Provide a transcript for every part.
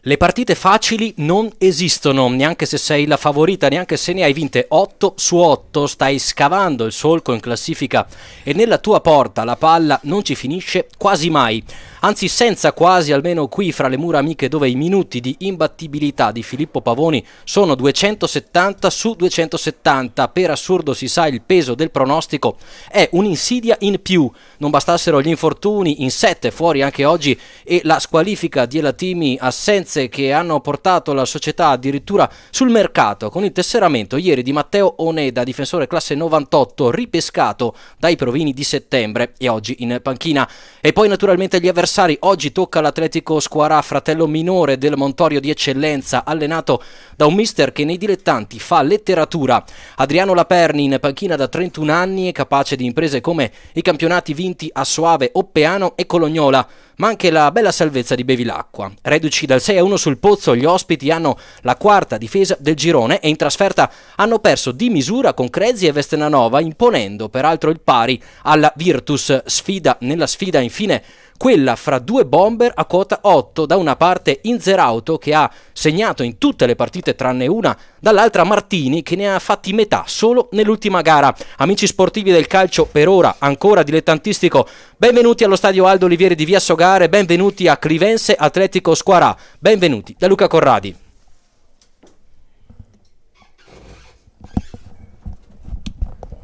Le partite facili non esistono, neanche se sei la favorita, neanche se ne hai vinte 8 su 8, stai scavando il solco in classifica e nella tua porta la palla non ci finisce quasi mai. Anzi, senza quasi, almeno qui fra le mura amiche dove i minuti di imbattibilità di Filippo Pavoni sono 270 su 270. Per assurdo si sa, il peso del pronostico è un'insidia in più. Non bastassero gli infortuni in 7 fuori anche oggi e la squalifica di Elatimi, assenze che hanno portato la società addirittura sul mercato con il tesseramento ieri di Matteo Oneda, difensore classe 98, ripescato dai provini di settembre e oggi in panchina. E poi naturalmente gli avversari. Oggi tocca all'Atletico Squarà, fratello minore del Montorio di eccellenza, allenato da un mister che nei dilettanti fa letteratura. Adriano Laperni, in panchina da 31 anni, è capace di imprese come i campionati vinti a Soave, Oppeano e Colognola, ma anche la bella salvezza di Bevilacqua. Reduci dal 6-1 sul Pozzo, gli ospiti hanno la quarta difesa del girone e in trasferta hanno perso di misura con Crezi e Vestenanova, imponendo peraltro il pari alla Virtus. Sfida nella sfida, infine, quella fra due bomber a quota 8, da una parte Inzerauto che ha segnato in tutte le partite tranne una, dall'altra Martini che ne ha fatti metà solo nell'ultima gara. Amici sportivi del calcio per ora ancora dilettantistico, benvenuti allo stadio Aldo Olivieri di Via Sogare, benvenuti a Clivense Atletico Squarà, benvenuti da Luca Corradi.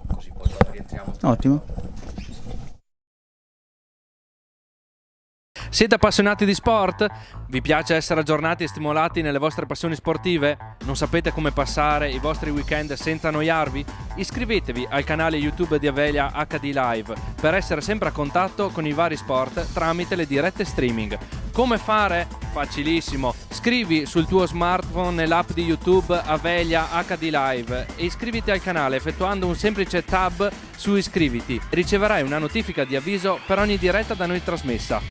Così poi rientriamo. Ottimo. Siete appassionati di sport? Vi piace essere aggiornati e stimolati nelle vostre passioni sportive? Non sapete come passare i vostri weekend senza annoiarvi? Iscrivetevi al canale YouTube di Avelia HD Live per essere sempre a contatto con i vari sport tramite le dirette streaming. Come fare? Facilissimo. Scrivi sul tuo smartphone nell'app di YouTube Avelia HD Live e iscriviti al canale effettuando un semplice tab su iscriviti. Riceverai una notifica di avviso per ogni diretta da noi trasmessa.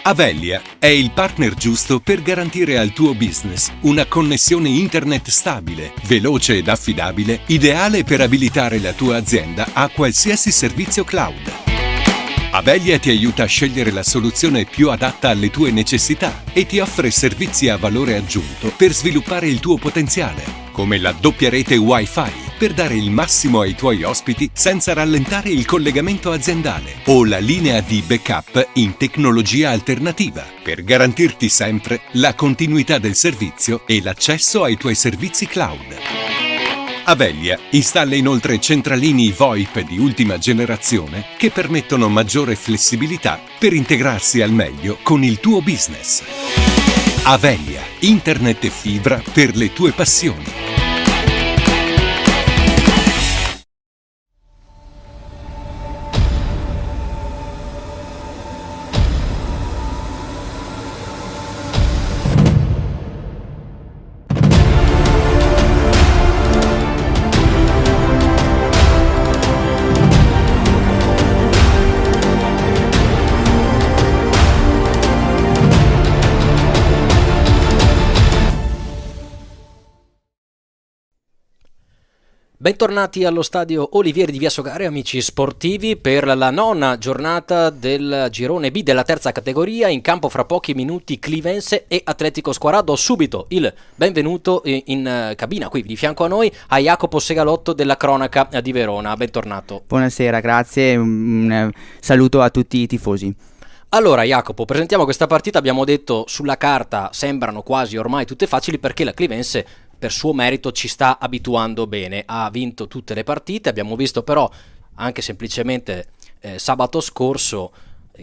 Avelia è il partner giusto per garantire al tuo business una connessione internet stabile, veloce ed affidabile, ideale per abilitare la tua azienda a qualsiasi servizio cloud. Avelia ti aiuta a scegliere la soluzione più adatta alle tue necessità e ti offre servizi a valore aggiunto per sviluppare il tuo potenziale, come la doppia rete Wi-Fi per dare il massimo ai tuoi ospiti senza rallentare il collegamento aziendale, o la linea di backup in tecnologia alternativa per garantirti sempre la continuità del servizio e l'accesso ai tuoi servizi cloud. Avelia installa inoltre centralini VoIP di ultima generazione che permettono maggiore flessibilità per integrarsi al meglio con il tuo business. Avelia, internet e fibra per le tue passioni. Bentornati allo stadio Olivieri di Via Sogare, amici sportivi, per la nona giornata del girone B della terza categoria. In campo fra pochi minuti Clivense e Atletico Squarà. Do subito il benvenuto in cabina qui di fianco a noi a Jacopo Segalotto della Cronaca di Verona. Bentornato. Buonasera, grazie, un saluto a tutti i tifosi. Allora Jacopo, presentiamo questa partita. Abbiamo detto sulla carta sembrano quasi ormai tutte facili perché la Clivense per suo merito ci sta abituando bene, ha vinto tutte le partite. Abbiamo visto però anche semplicemente sabato scorso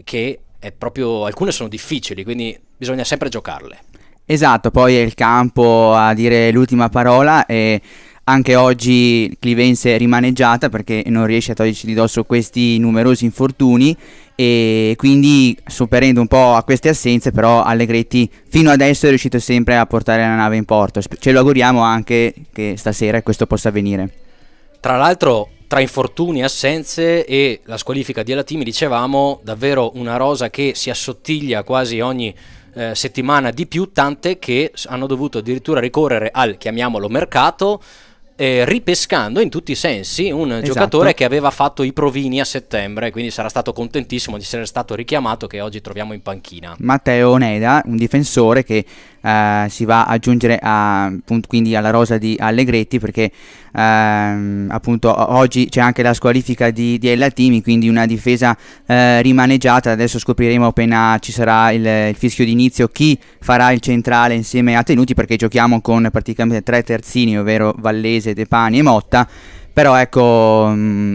che è proprio, alcune sono difficili, quindi bisogna sempre giocarle. Esatto, poi è il campo a dire l'ultima parola e anche oggi Clivense è rimaneggiata perché non riesce a toglierci di dosso questi numerosi infortuni e quindi sopperendo un po' a queste assenze, però Allegretti fino adesso è riuscito sempre a portare la nave in porto. Ce lo auguriamo anche che stasera questo possa avvenire. Tra l'altro, tra infortuni, assenze e la squalifica di Elatimi, dicevamo davvero una rosa che si assottiglia quasi ogni settimana di più, tante che hanno dovuto addirittura ricorrere al, chiamiamolo, mercato ripescando in tutti i sensi un giocatore che aveva fatto i provini a settembre, quindi sarà stato contentissimo di essere stato richiamato, che oggi troviamo in panchina. Matteo Oneda, un difensore che si va a aggiungere appunto, quindi alla rosa di Allegretti, perché appunto oggi c'è anche la squalifica di El Hatimi, quindi una difesa rimaneggiata. Adesso scopriremo appena ci sarà il fischio d'inizio chi farà il centrale insieme a Tenuti, perché giochiamo con praticamente 3 terzini, ovvero Vallese, De Pani e Motta. Però ecco,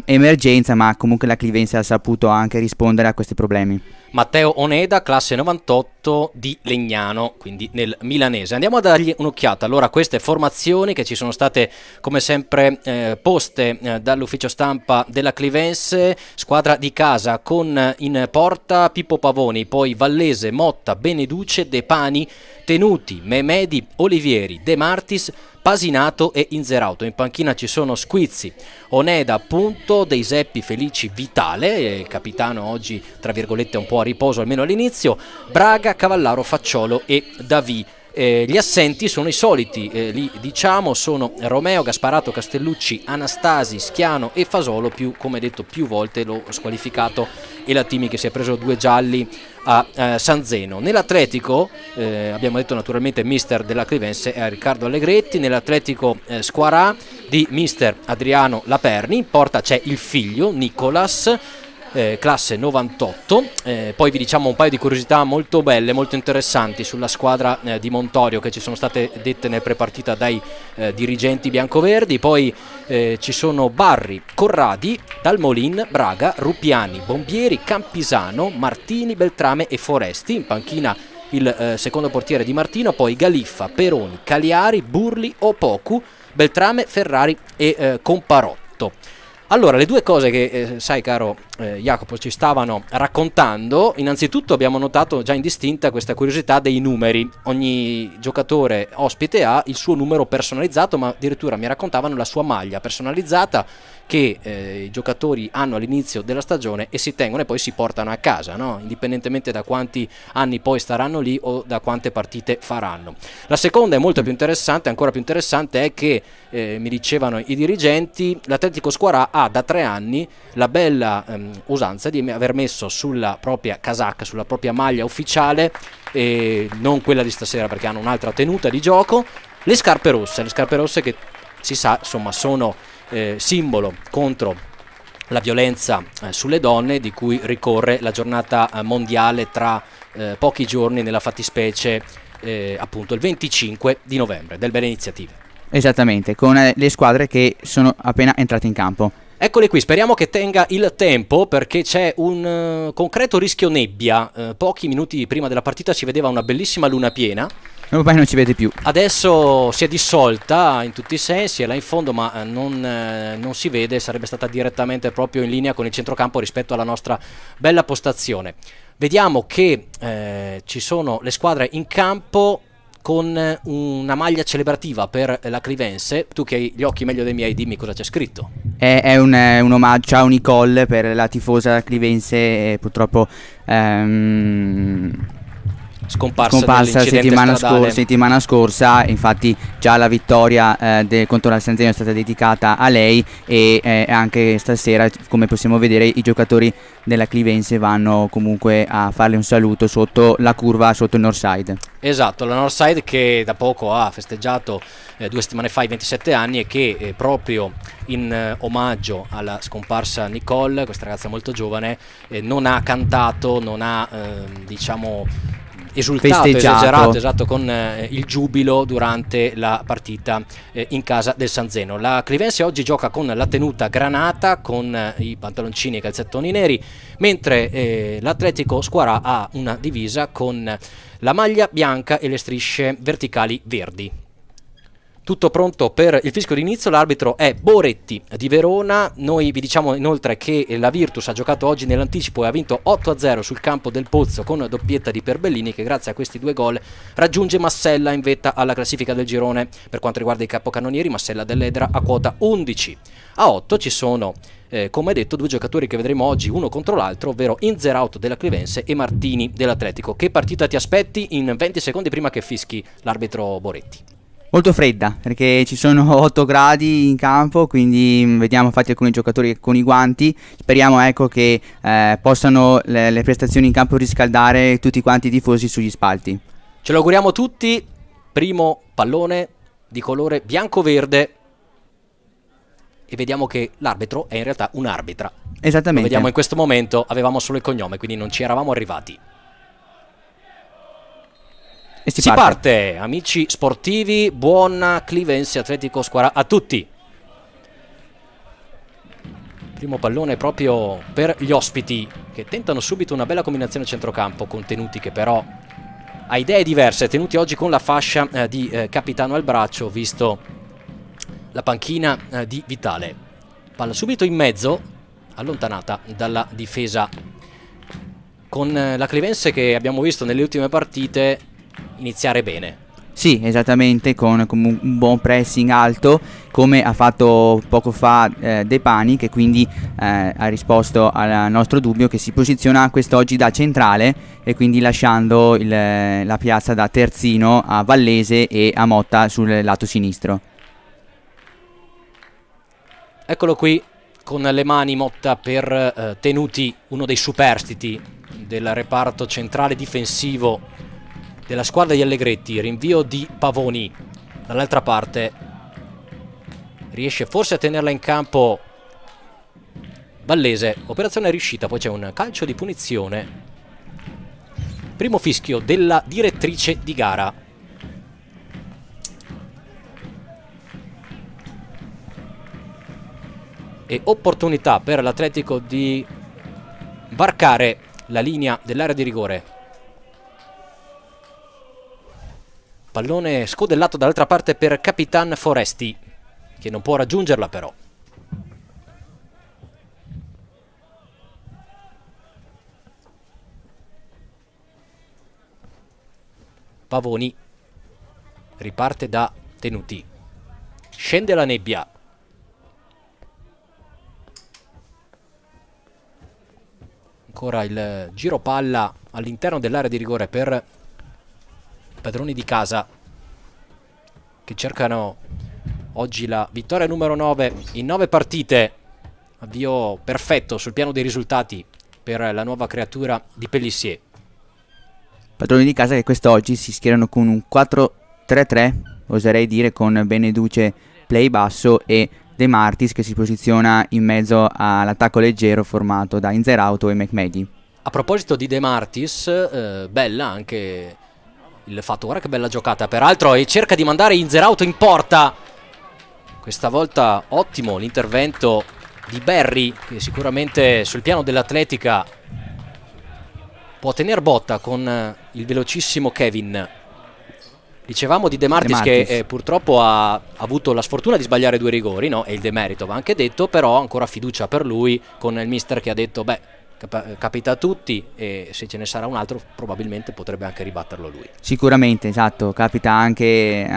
emergenza, ma comunque la Clivense ha saputo anche rispondere a questi problemi. Matteo Oneda, classe 98 di Legnano, quindi nel milanese. Andiamo a dargli un'occhiata allora a queste formazioni che ci sono state come sempre poste dall'ufficio stampa della Clivense. Squadra di casa con in porta Pippo Pavoni, poi Vallese, Motta, Beneduce, De Pani, Tenuti, Memedi, Olivieri, De Martis, Pasinato e Inzerauto. In panchina ci sono Squizzi, Oneda appunto, Dei Seppi, Felici, Vitale, capitano oggi tra virgolette un po' a riposo almeno all'inizio, Braga, Cavallaro, Facciolo e Davì. Gli assenti sono i soliti, li diciamo, sono Romeo, Gasparato, Castellucci, Anastasi, Schiano e Fasolo, più come detto più volte l'ho squalificato El Hatimi, che si è preso 2 gialli a San Zeno. Nell'Atletico abbiamo detto naturalmente mister della Clivense è Riccardo Allegretti, nell'Atletico Squarà di mister Adriano Laperni, in porta c'è il figlio Nicolas, classe 98. Poi vi diciamo un paio di curiosità molto belle, molto interessanti sulla squadra di Montorio, che ci sono state dette nel prepartita dai dirigenti biancoverdi. Poi ci sono Barri, Corradi, Dalmolin, Braga, Rupiani, Bombieri, Campisano, Martini, Beltrame e Foresti. In panchina il secondo portiere Di Martino, poi Galiffa, Peroni, Cagliari, Burli, Opoku, Beltrame, Ferrari e Comparotto. Allora, le due cose che, sai caro Jacopo, ci stavano raccontando, innanzitutto abbiamo notato già indistinta questa curiosità dei numeri. Ogni giocatore ospite ha il suo numero personalizzato, ma addirittura mi raccontavano la sua maglia personalizzata che i giocatori hanno all'inizio della stagione e si tengono e poi si portano a casa, no? Indipendentemente da quanti anni poi staranno lì o da quante partite faranno. La seconda è molto più interessante, ancora più interessante, è che mi dicevano i dirigenti, l'Atletico Squarà ha da 3 anni la bella usanza di aver messo sulla propria casacca, sulla propria maglia ufficiale, non quella di stasera perché hanno un'altra tenuta di gioco, le scarpe rosse che si sa insomma sono simbolo contro la violenza sulle donne, di cui ricorre la giornata mondiale tra pochi giorni, nella fattispecie appunto il 25 di novembre, del Belle Iniziative. Esattamente, con le squadre che sono appena entrate in campo. Eccole qui, speriamo che tenga il tempo, perché c'è un concreto rischio nebbia. Pochi minuti prima della partita si vedeva una bellissima luna piena. Ormai non ci vede più. Adesso si è dissolta in tutti i sensi, è là in fondo, ma non si vede, sarebbe stata direttamente proprio in linea con il centrocampo rispetto alla nostra bella postazione. Vediamo che ci sono le squadre in campo con una maglia celebrativa per la Clivense. Tu che hai gli occhi meglio dei miei, dimmi cosa c'è scritto. È un omaggio a Nicole per la tifosa clivense, purtroppo scomparsa settimana scorsa. Infatti già la vittoria contro la San Zeno è stata dedicata a lei, e anche stasera, come possiamo vedere, i giocatori della Clivense vanno comunque a farle un saluto sotto la curva, sotto il Northside. Esatto, la Northside che da poco ha festeggiato 2 settimane fa i 27 anni, e che proprio in omaggio alla scomparsa Nicole, questa ragazza molto giovane, non ha cantato, non ha diciamo esultato, esagerato, esatto, con il giubilo durante la partita in casa del San Zeno. La Clivense oggi gioca con la tenuta granata, con i pantaloncini e i calzettoni neri, mentre l'Atletico Squarà ha una divisa con la maglia bianca e le strisce verticali verdi. Tutto pronto per il fischio d'inizio, l'arbitro è Boretti di Verona. Noi vi diciamo inoltre che la Virtus ha giocato oggi nell'anticipo e ha vinto 8-0 sul campo del Pozzo, con doppietta di Perbellini, che grazie a questi 2 gol raggiunge Massella in vetta alla classifica del girone. Per quanto riguarda i capocannonieri, Massella dell'Edera a quota 11. A 8 ci sono come detto 2 giocatori che vedremo oggi uno contro l'altro, ovvero Inzerauto della Clivense e Martini dell'Atletico. Che partita ti aspetti in 20 secondi prima che fischi l'arbitro Boretti? Molto fredda, perché ci sono 8 gradi in campo, quindi vediamo infatti alcuni giocatori con i guanti. Speriamo, ecco, che possano le prestazioni in campo riscaldare tutti quanti i tifosi sugli spalti. Ce lo auguriamo tutti. Primo pallone di colore bianco-verde e vediamo che l'arbitro è in realtà un'arbitra. Esattamente. Lo vediamo in questo momento, avevamo solo il cognome, quindi non ci eravamo arrivati. E Si parte, amici sportivi, buona Clivense Atletico Squara a tutti. Primo pallone proprio per gli ospiti che tentano subito una bella combinazione centrocampo con Tenuti che però ha idee diverse. Tenuti oggi con la fascia di capitano al braccio, visto la panchina di Vitale. Palla subito in mezzo, allontanata dalla difesa, con la Clivense che abbiamo visto nelle ultime partite iniziare bene. Sì, esattamente, con un buon pressing alto, come ha fatto poco fa De Pani, che quindi ha risposto al nostro dubbio, che si posiziona quest'oggi da centrale e quindi lasciando la piazza da terzino a Vallese e a Motta sul lato sinistro. Eccolo qui con le mani Motta per Tenuti, uno dei superstiti del reparto centrale difensivo della squadra di Allegretti. Rinvio di Pavoni dall'altra parte, riesce forse a tenerla in campo Vallese, operazione riuscita. Poi c'è un calcio di punizione, primo fischio della direttrice di gara. E opportunità per l'Atletico di varcare la linea dell'area di rigore. Pallone scodellato dall'altra parte per Capitan Foresti, che non può raggiungerla però. Pavoni riparte da Tenuti, scende la nebbia. Ancora il giro palla all'interno dell'area di rigore per padroni di casa, che cercano oggi la vittoria numero 9 in 9 partite. Avvio perfetto sul piano dei risultati per la nuova creatura di Pellissier. Padroni di casa che quest'oggi si schierano con un 4-3-3, oserei dire, con Beneduce play basso e De Martis che si posiziona in mezzo all'attacco leggero formato da Inzerauto e McMahdy. A proposito di De Martis, bella anche il fatto, guarda che bella giocata peraltro, e cerca di mandare Inzerauto in porta. Questa volta ottimo l'intervento di Berry, che sicuramente sul piano dell'atletica può tener botta con il velocissimo Kevin. Dicevamo di De Martis che purtroppo ha avuto la sfortuna di sbagliare 2 rigori, no? E il demerito va anche detto, però ancora fiducia per lui, con il mister che ha detto beh, capita a tutti e se ce ne sarà un altro probabilmente potrebbe anche ribatterlo lui. Sicuramente, esatto, capita anche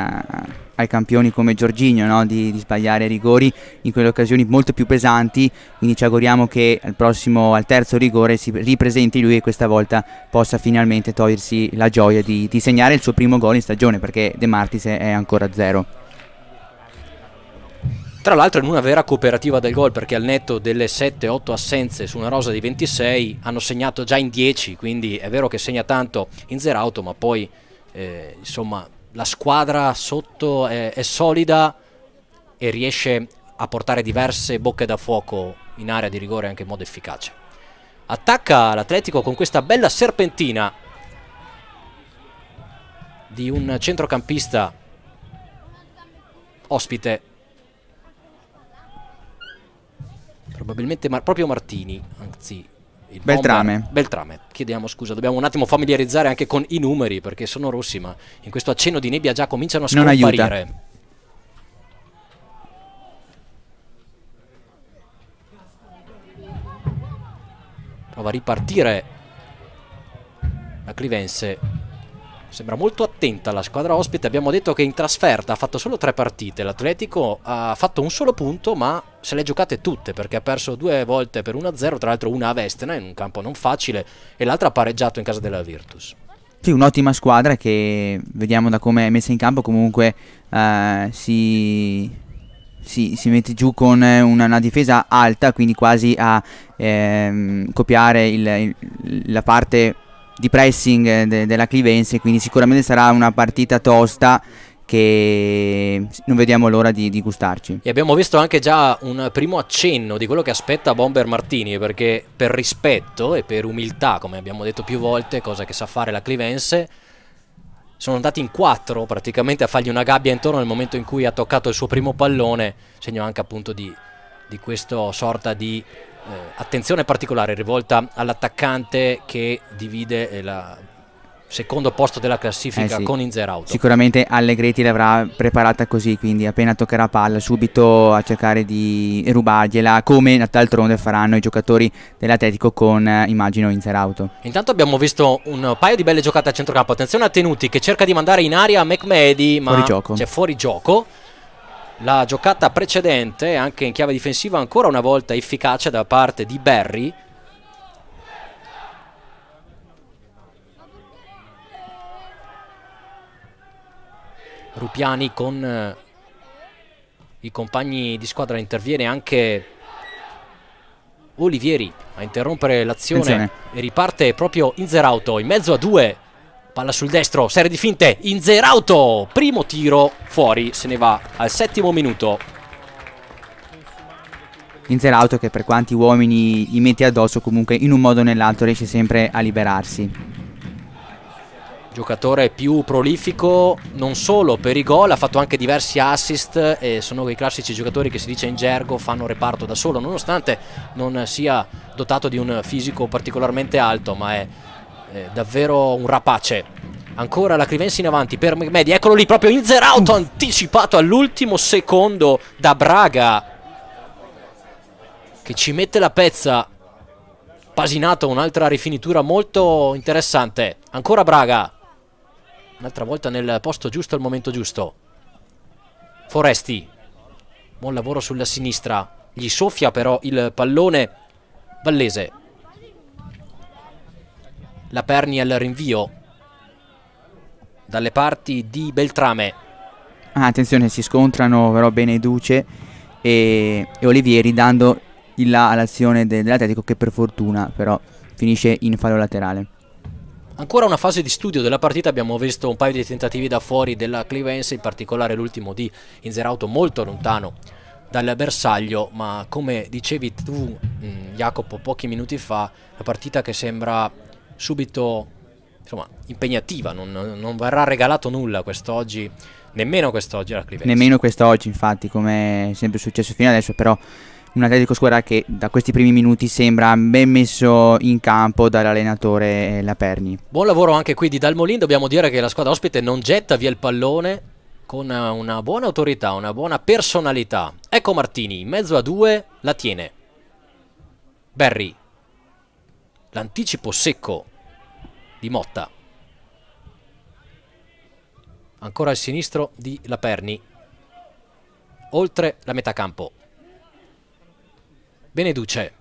ai campioni come Jorginho, no? di sbagliare rigori in quelle occasioni molto più pesanti, quindi ci auguriamo che al terzo rigore si ripresenti lui e questa volta possa finalmente togliersi la gioia di segnare il suo primo gol in stagione, perché De Martis è ancora a 0. Tra l'altro in una vera cooperativa del gol, perché al netto delle 7-8 assenze su una rosa di 26 hanno segnato già in 10, quindi è vero che segna tanto Inzerauto, ma poi insomma la squadra sotto è solida e riesce a portare diverse bocche da fuoco in area di rigore anche in modo efficace. Attacca l'Atletico con questa bella serpentina di un centrocampista ospite, probabilmente proprio Martini, anzi il Beltrame, chiediamo scusa, dobbiamo un attimo familiarizzare anche con i numeri perché sono rossi, ma in questo accenno di nebbia già cominciano a scomparire. Prova a ripartire la Clivense. Sembra molto attenta la squadra ospite. Abbiamo detto che in trasferta ha fatto solo 3 partite. L'Atletico ha fatto un solo punto, ma se le giocate tutte, perché ha perso 2 volte per 1-0, tra l'altro una a Vestena in un campo non facile e l'altra ha pareggiato in casa della Virtus. Sì, un'ottima squadra che vediamo da come è messa in campo, comunque si mette giù con una difesa alta, quindi quasi a copiare la parte di pressing della Clivense, quindi sicuramente sarà una partita tosta che non vediamo l'ora di gustarci. E abbiamo visto anche già un primo accenno di quello che aspetta Bomber Martini, perché per rispetto e per umiltà, come abbiamo detto più volte, cosa che sa fare la Clivense, sono andati in 4 praticamente a fargli una gabbia intorno nel momento in cui ha toccato il suo primo pallone, segno anche appunto di questa sorta di attenzione particolare rivolta all'attaccante che divide la secondo posto della classifica sì. con Inzerauto. Sicuramente Allegretti l'avrà preparata così, quindi appena toccherà palla subito a cercare di rubargliela, come d'altronde faranno i giocatori dell'Atletico con, immagino, Inzerauto. Intanto abbiamo visto un paio di belle giocate a centrocampo. Attenzione a Tenuti che cerca di mandare in aria Mehmedi, ma c'è fuori gioco. La giocata precedente, anche in chiave difensiva, ancora una volta efficace da parte di Berry. Rupiani con i compagni di squadra, interviene anche Olivieri a interrompere l'azione e riparte proprio Inzerauto in mezzo a 2, palla sul destro, serie di finte, Inzerauto, primo tiro fuori, se ne va al 7° minuto. Inzerauto che per quanti uomini gli metti addosso comunque in un modo o nell'altro riesce sempre a liberarsi. Giocatore più prolifico non solo per i gol, ha fatto anche diversi assist e sono quei classici giocatori che si dice in gergo fanno reparto da solo, nonostante non sia dotato di un fisico particolarmente alto, ma è davvero un rapace. Ancora la Clivense in avanti per Mehmedi, eccolo lì proprio Inzerauto, anticipato all'ultimo secondo da Braga che ci mette la pezza. Pasinato, un'altra rifinitura molto interessante. Ancora Braga, un'altra volta nel posto giusto al momento giusto. Foresti, buon lavoro sulla sinistra, gli soffia però il pallone Vallese. La Perni al rinvio dalle parti di Beltrame. Attenzione, si scontrano però Beneduce e Olivieri, dando il là all'azione dell'Atletico, che per fortuna però finisce in fallo laterale. Ancora una fase di studio della partita, abbiamo visto un paio di tentativi da fuori della Clivense, in particolare l'ultimo di Inzerauto molto lontano dal bersaglio, ma come dicevi tu Jacopo pochi minuti fa, la partita che sembra subito impegnativa, non verrà regalato nulla quest'oggi, nemmeno quest'oggi alla Clivense. Nemmeno quest'oggi, infatti, come è sempre successo fino adesso, però un Atletico squadra che da questi primi minuti sembra ben messo in campo dall'allenatore Laperni. Buon lavoro anche qui di Dalmolin, dobbiamo dire che la squadra ospite non getta via il pallone, con una buona autorità, una buona personalità. Ecco Martini, in mezzo a 2 la tiene. Berry, l'anticipo secco di Motta. Ancora al sinistro di Laperni, oltre la metà campo. Beneduce,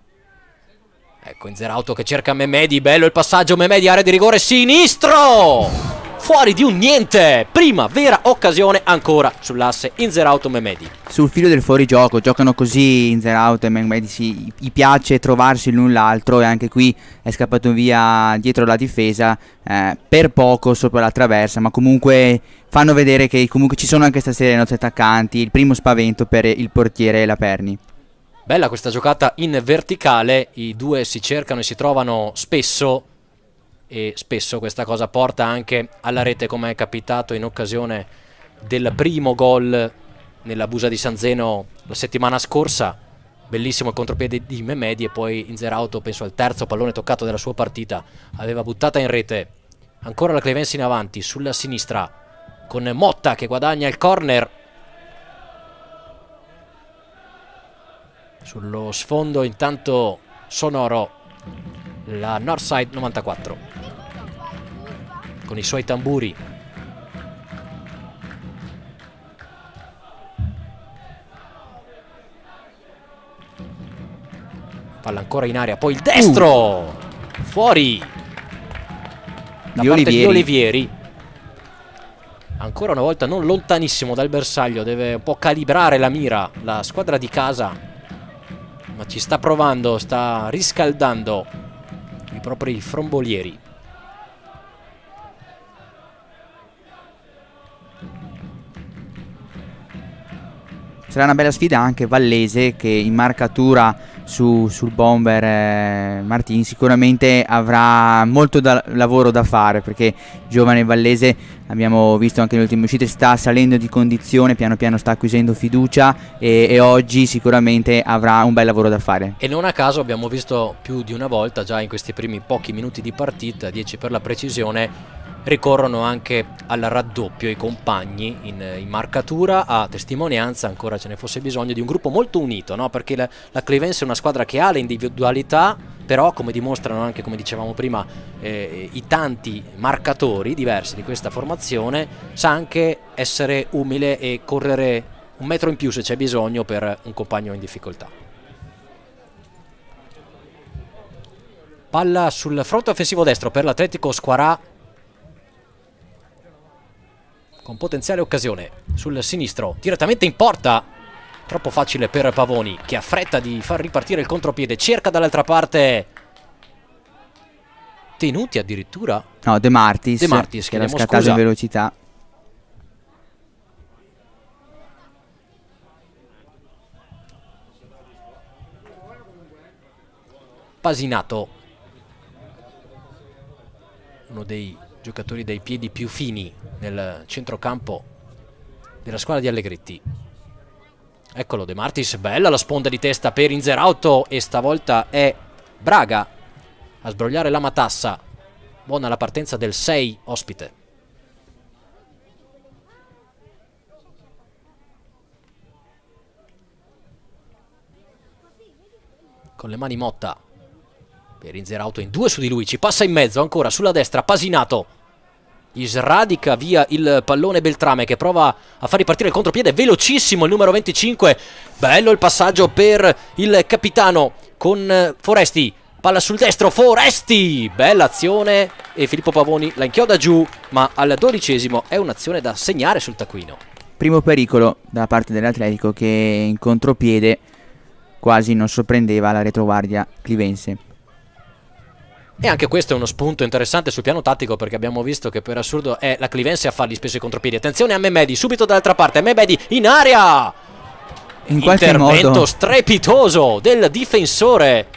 ecco Inzerauto che cerca Mehmedi, bello il passaggio, Mehmedi, area di rigore sinistro, fuori di un niente, prima vera occasione ancora sull'asse Inzerauto-Mehmedi. Sul filo del fuorigioco, giocano così Inzerauto e Mehmedi, gli piace trovarsi l'un l'altro, e anche qui è scappato via dietro la difesa, per poco sopra la traversa, ma comunque fanno vedere che comunque ci sono anche stasera i nostri attaccanti, il primo spavento per il portiere Laperni. Bella questa giocata in verticale, i due si cercano e si trovano spesso, e spesso questa cosa porta anche alla rete, come è capitato in occasione del primo gol nella Busa di San Zeno la settimana scorsa. Bellissimo il contropiede di Mehmedi, e poi Inzerauto, penso al terzo pallone toccato della sua partita, aveva buttata in rete. Ancora la Clivense in avanti sulla sinistra con Motta che guadagna il corner. Sullo sfondo intanto sonoro la Northside 94 con i suoi tamburi. Palla ancora in aria, poi il destro fuori. da parte di Olivieri. Ancora una volta non lontanissimo dal bersaglio, deve un po' calibrare la mira la squadra di casa, ma ci sta provando, sta riscaldando i propri frombolieri. Sarà una bella sfida anche Vallese, che in marcatura sul bomber Martin sicuramente avrà molto lavoro da fare, perché giovane Vallese, abbiamo visto anche nelle ultime uscite, sta salendo di condizione, piano piano sta acquisendo fiducia e oggi sicuramente avrà un bel lavoro da fare. E non a caso abbiamo visto più di una volta già in questi primi pochi minuti di partita, 10 per la precisione, ricorrono anche al raddoppio i compagni in marcatura, a testimonianza, ancora ce ne fosse bisogno, di un gruppo molto unito, no? Perché la Clivense è una squadra che ha le individualità, però come dimostrano anche, come dicevamo prima, i tanti marcatori diversi di questa formazione, sa anche essere umile e correre un metro in più se c'è bisogno per un compagno in difficoltà. Palla sul fronte offensivo destro per l'Atletico Squarà, con potenziale occasione sul sinistro, direttamente in porta, troppo facile per Pavoni, che ha fretta di far ripartire il contropiede, cerca dall'altra parte Tenuti addirittura, no, De Martis che era scattato in velocità. Pasinato, uno dei giocatori dai piedi più fini nel centrocampo della squadra di Allegretti. Eccolo De Martis, bella la sponda di testa per Inzerauto, e stavolta è Braga a sbrogliare la matassa. Buona la partenza del 6 ospite. Con le mani Motta per Inzerauto, in due su di lui, ci passa in mezzo, ancora sulla destra Pasinato, gli sradica via il pallone Beltrame, che prova a far ripartire il contropiede, velocissimo il numero 25, bello il passaggio per il capitano con Foresti, palla sul destro, Foresti, bella azione, e Filippo Pavoni la inchioda giù, ma al 12esimo è un'azione da segnare sul taccuino. Primo pericolo da parte dell'Atletico, che in contropiede quasi non sorprendeva la retroguardia clivense. E anche questo è uno spunto interessante sul piano tattico, perché abbiamo visto che per assurdo è la Clivense a fargli spesso i contropiedi. Attenzione a Mehmedi, subito dall'altra parte, Mehmedi in area! In qualche intervento modo strepitoso del difensore,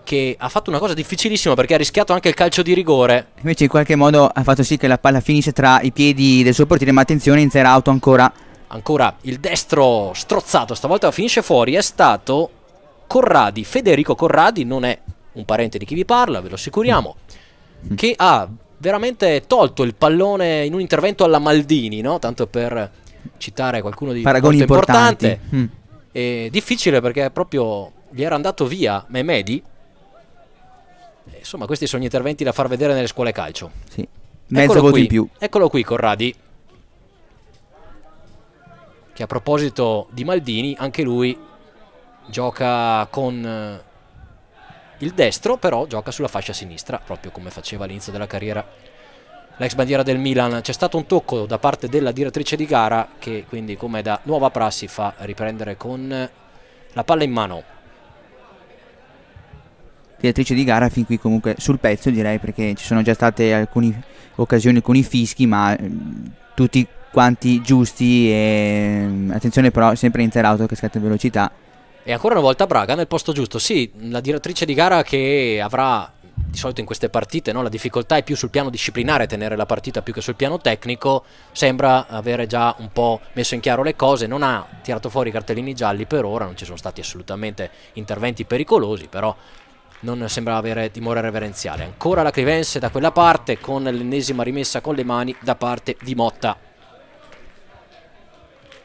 che ha fatto una cosa difficilissima, perché ha rischiato anche il calcio di rigore. Invece in qualche modo ha fatto sì che la palla finisse tra i piedi del suo portiere, ma attenzione, Inzerauto ancora il destro strozzato, stavolta finisce fuori, è stato Corradi, Federico Corradi, non è un parente di chi vi parla, ve lo assicuriamo, che ha veramente tolto il pallone in un intervento alla Maldini, no? Tanto per citare qualcuno di paragoni molto importante. È difficile, perché proprio gli era andato via Mehmedi. Insomma, questi sono gli interventi da far vedere nelle scuole calcio. Sì, mezzo voto in più. Eccolo qui Corradi, che a proposito di Maldini, anche lui gioca con il destro, però gioca sulla fascia sinistra, proprio come faceva all'inizio della carriera l'ex bandiera del Milan. C'è stato un tocco da parte della direttrice di gara, che quindi, come da nuova prassi, fa riprendere con la palla in mano. Direttrice di gara fin qui comunque sul pezzo, direi, perché ci sono già state alcune occasioni, alcuni fischi, ma tutti quanti giusti. E attenzione però sempre Inzerauto che scatta in velocità. E ancora una volta Braga nel posto giusto. Sì, la direttrice di gara, che avrà di solito in queste partite, no, la difficoltà è più sul piano disciplinare tenere la partita più che sul piano tecnico, sembra avere già un po' messo in chiaro le cose, non ha tirato fuori i cartellini gialli per ora, non ci sono stati assolutamente interventi pericolosi, però non sembra avere timore reverenziale. Ancora la Clivense da quella parte, con l'ennesima rimessa con le mani da parte di Motta.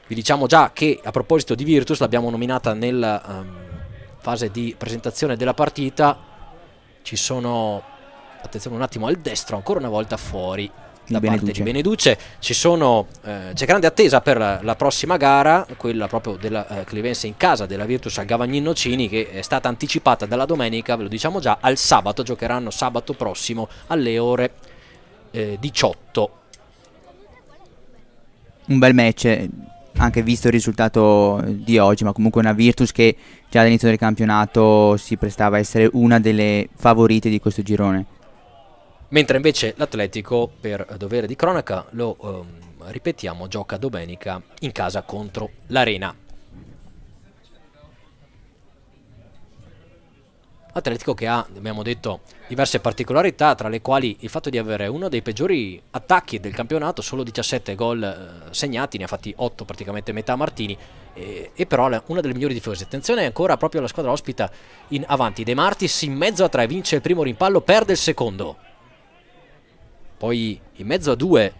Vi diciamo già che, a proposito di Virtus, l'abbiamo nominata nella fase di presentazione della partita. Ci sono, attenzione un attimo al destro, ancora una volta fuori da parte di Beneduce. C'è grande attesa per la prossima gara, quella proprio della Clivense in casa della Virtus a Gavagnino Nocini, che è stata anticipata dalla domenica, ve lo diciamo già, al sabato. Giocheranno sabato prossimo alle ore 18. Un bel match, anche visto il risultato di oggi, ma comunque una Virtus che già all'inizio del campionato si prestava a essere una delle favorite di questo girone. Mentre invece l'Atletico, per dovere di cronaca, lo ripetiamo, gioca domenica in casa contro l'Arena. Atletico che ha, abbiamo detto, diverse particolarità, tra le quali il fatto di avere uno dei peggiori attacchi del campionato, solo 17 gol segnati, ne ha fatti 8 praticamente metà Martini, e però una delle migliori difese. Attenzione ancora proprio alla squadra ospita in avanti. De Martis in mezzo a 3, vince il primo rimpallo, perde il secondo. Poi in mezzo a 2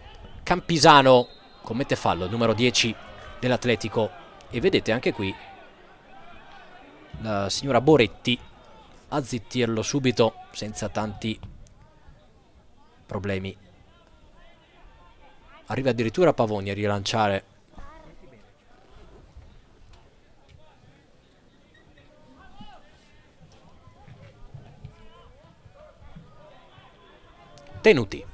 Campisano commette fallo, numero 10 dell'Atletico, e vedete anche qui la signora Boretti a zittirlo subito senza tanti problemi. Arriva addirittura Pavoni a rilanciare Tenuti.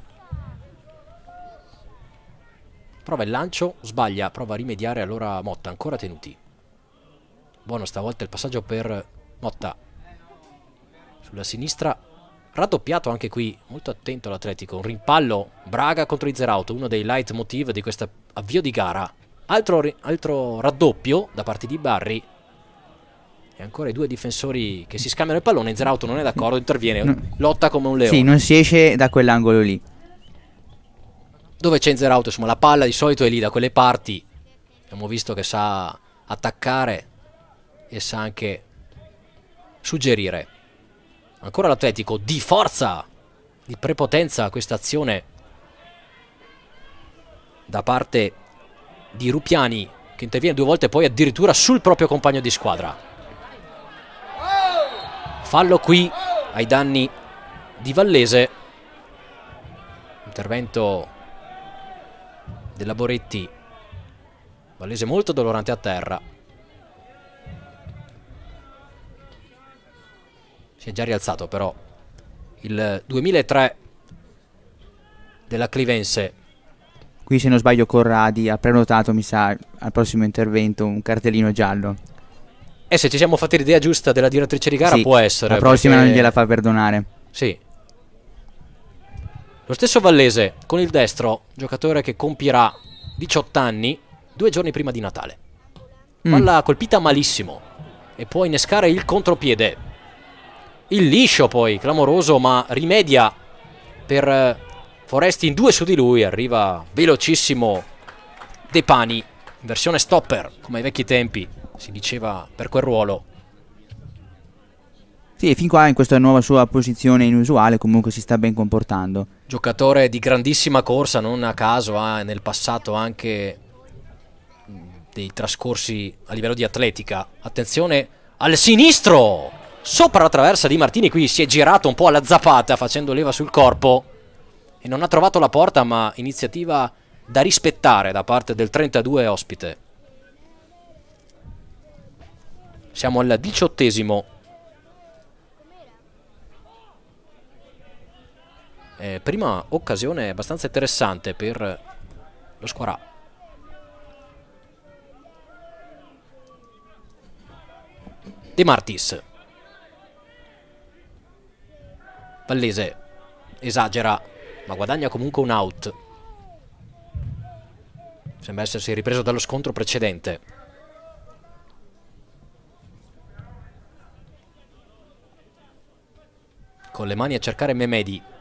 Prova il lancio, sbaglia, prova a rimediare allora Motta, ancora Tenuti. Buono stavolta il passaggio per Motta sulla sinistra, raddoppiato anche qui, molto attento l'Atletico. Un rimpallo, Braga contro Izerauto, uno dei leitmotiv di questo avvio di gara. Altro raddoppio da parte di Barri, e ancora i 2 difensori che si scambiano il pallone. Izerauto non è d'accordo, interviene, lotta come un leone. Sì, non si esce da quell'angolo lì. Dove c'è Izerauto, insomma, la palla di solito è lì da quelle parti. Abbiamo visto che sa attaccare e sa anche suggerire. Ancora l'Atletico di forza, di prepotenza, questa azione da parte di Rupiani, che interviene 2 volte poi addirittura sul proprio compagno di squadra. Fallo qui ai danni di Vallese. Intervento della Boretti. Vallese molto dolorante a terra. Si è già rialzato però il 2003 della Clivense. Qui se non sbaglio Corradi ha prenotato, mi sa, al prossimo intervento un cartellino giallo. E se ci siamo fatti l'idea giusta della direttrice di gara, sì, può essere. La prossima perché non gliela fa perdonare. Sì. Lo stesso Vallese con il destro, giocatore che compirà 18 anni 2 giorni prima di Natale. Palla colpita malissimo e può innescare il contropiede. Il liscio poi, clamoroso, ma rimedia per Foresti in 2 su di lui. Arriva velocissimo De Pani, in versione stopper, come ai vecchi tempi si diceva per quel ruolo. Sì, e fin qua in questa nuova sua posizione inusuale comunque si sta ben comportando. Giocatore di grandissima corsa, non a caso ha nel passato anche dei trascorsi a livello di atletica. Attenzione al sinistro, sopra la traversa di Martini, qui si è girato un po' alla zappata facendo leva sul corpo e non ha trovato la porta, ma iniziativa da rispettare da parte del 32 ospite. Siamo al 18esimo. Prima occasione abbastanza interessante per lo Squarà. De Martis. Vallese esagera, ma guadagna comunque un out. Sembra essersi ripreso dallo scontro precedente. Con le mani a cercare Memedi.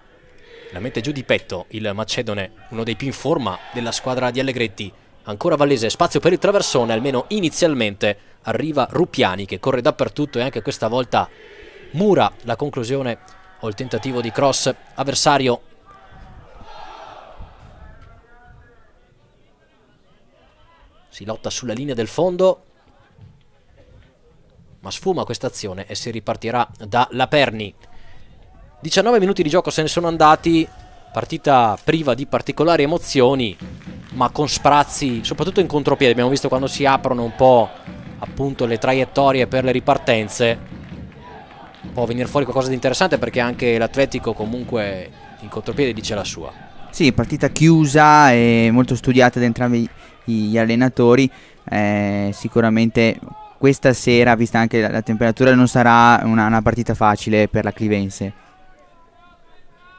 La mette giù di petto il macedone, uno dei più in forma della squadra di Allegretti. Ancora Vallese, spazio per il traversone, almeno inizialmente. Arriva Rupiani che corre dappertutto e anche questa volta mura la conclusione o il tentativo di cross avversario. Si lotta sulla linea del fondo, ma sfuma questa azione e si ripartirà da Laperni. 19 minuti di gioco se ne sono andati Partita priva di particolari emozioni, ma con sprazzi, soprattutto in contropiede. Abbiamo visto quando si aprono un po' appunto le traiettorie per le ripartenze, può venire fuori qualcosa di interessante, perché anche l'Atletico comunque in contropiede dice la sua. Sì, partita chiusa e molto studiata da entrambi gli allenatori. Sicuramente questa sera, vista anche la temperatura, non sarà una partita facile per la Clivense.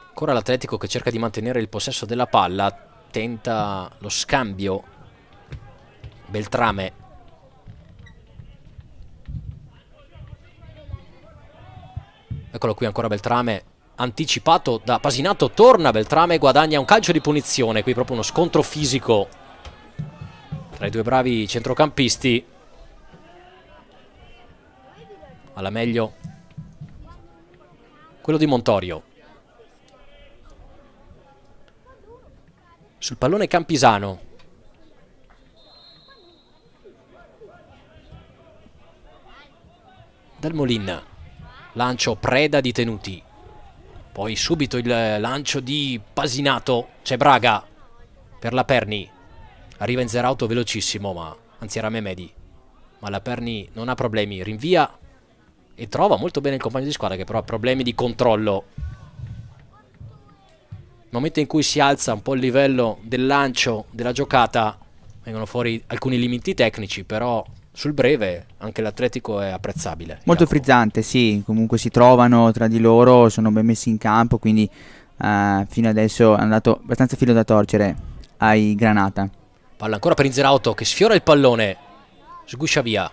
Ancora l'Atletico che cerca di mantenere il possesso della palla, tenta lo scambio. Beltrame. Eccolo qui ancora Beltrame, anticipato da Pasinato, torna Beltrame, guadagna un calcio di punizione. Qui proprio uno scontro fisico tra i due bravi centrocampisti. Alla meglio quello di Montorio. Sul pallone Campisano. Dal Molin. Lancio Preda di Tenuti. Poi subito il lancio di Pasinato. C'è Braga per la Perni. Arriva in Zerauto velocissimo, ma anzi era Memedi. Ma la Perni non ha problemi. Rinvia e trova molto bene il compagno di squadra, che però ha problemi di controllo. Nel momento in cui si alza un po' il livello del lancio, della giocata, vengono fuori alcuni limiti tecnici, però sul breve anche l'Atletico è apprezzabile. Molto frizzante, sì, comunque si trovano tra di loro, sono ben messi in campo, quindi fino adesso hanno dato abbastanza filo da torcere ai Granata. Palla ancora per Inzerauto che sfiora il pallone, sguscia via,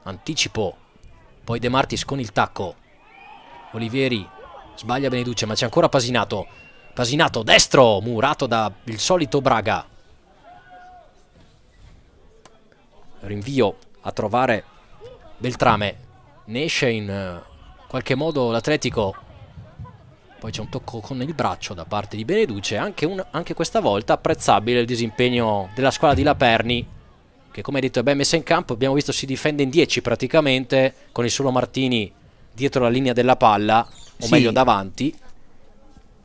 anticipo, poi De Martis con il tacco, Olivieri sbaglia Beneduce, ma c'è ancora Pasinato. Pasinato destro, murato da il solito Braga. Rinvio a trovare Beltrame. Ne esce in qualche modo l'Atletico. Poi c'è un tocco con il braccio da parte di Beneduce. Anche questa volta apprezzabile il disimpegno della squadra di Laperni, che come detto è ben messa in campo. Abbiamo visto si difende in 10 praticamente, con il solo Martini dietro la linea della palla, o meglio davanti.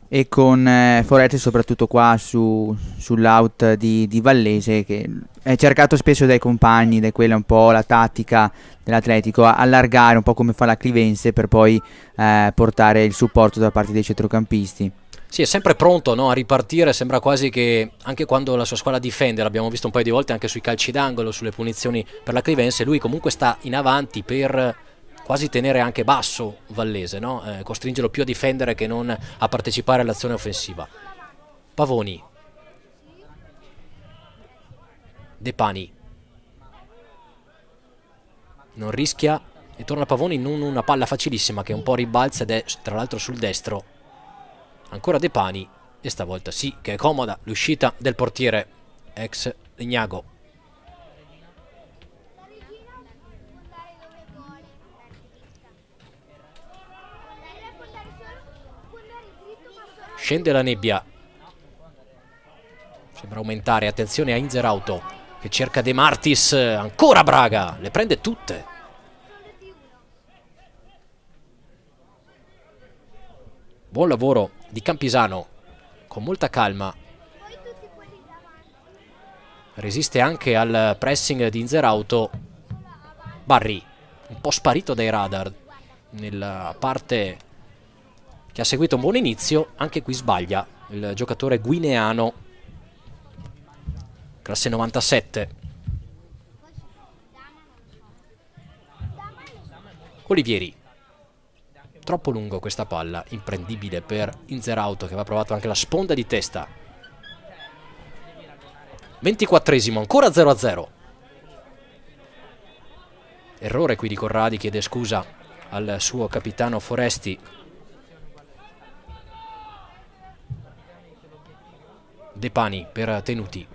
E con Forete soprattutto qua sull'out di Vallese, che è cercato spesso dai compagni, ed è quella un po' la tattica dell'Atletico, allargare un po' come fa la Clivense per poi portare il supporto da parte dei centrocampisti. Sì, è sempre pronto, no, a ripartire, sembra quasi che anche quando la sua squadra difende, l'abbiamo visto un paio di volte anche sui calci d'angolo, sulle punizioni per la Clivense, lui comunque sta in avanti per quasi tenere anche basso Vallese, no? Costringerlo più a difendere che non a partecipare all'azione offensiva. Pavoni. De Pani. Non rischia e torna Pavoni, non una palla facilissima che un po' ribalza ed è tra l'altro sul destro. Ancora De Pani e stavolta sì che è comoda l'uscita del portiere ex Legnago. Scende la nebbia, sembra aumentare, attenzione a Inzerauto che cerca De Martis, ancora Braga, le prende tutte. Buon lavoro di Campisano, con molta calma, resiste anche al pressing di Inzerauto. Barry, un po' sparito dai radar nella parte che ha seguito un buon inizio, anche qui sbaglia il giocatore guineano, classe 97. Olivieri, troppo lungo questa palla, imprendibile per Inzerauto che aveva provato anche la sponda di testa. 24esimo, ancora 0-0. Errore qui di Corradi, chiede scusa al suo capitano Foresti. De Pani per Tenuti.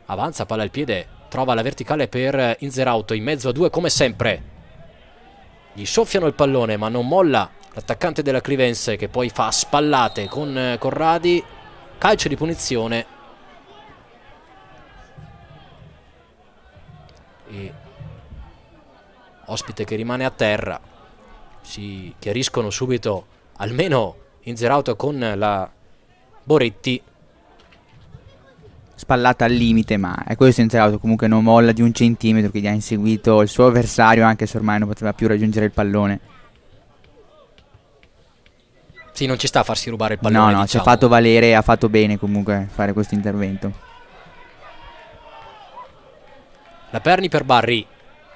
Avanza, palla al piede, trova la verticale per Inzerauto, in mezzo a due come sempre. Gli soffiano il pallone ma non molla l'attaccante della Clivense, che poi fa spallate con Corradi. Calcio di punizione. E ospite che rimane a terra. si chiariscono subito, almeno Inzerauto con la Boretti. Spallata al limite, ma è questo Inzerauto, comunque non molla di un centimetro, quindi ha inseguito il suo avversario anche se ormai non poteva più raggiungere il pallone. Sì, non ci sta a farsi rubare il pallone. No, si è fatto valere, ha fatto bene comunque fare questo intervento. La Perni per Barri,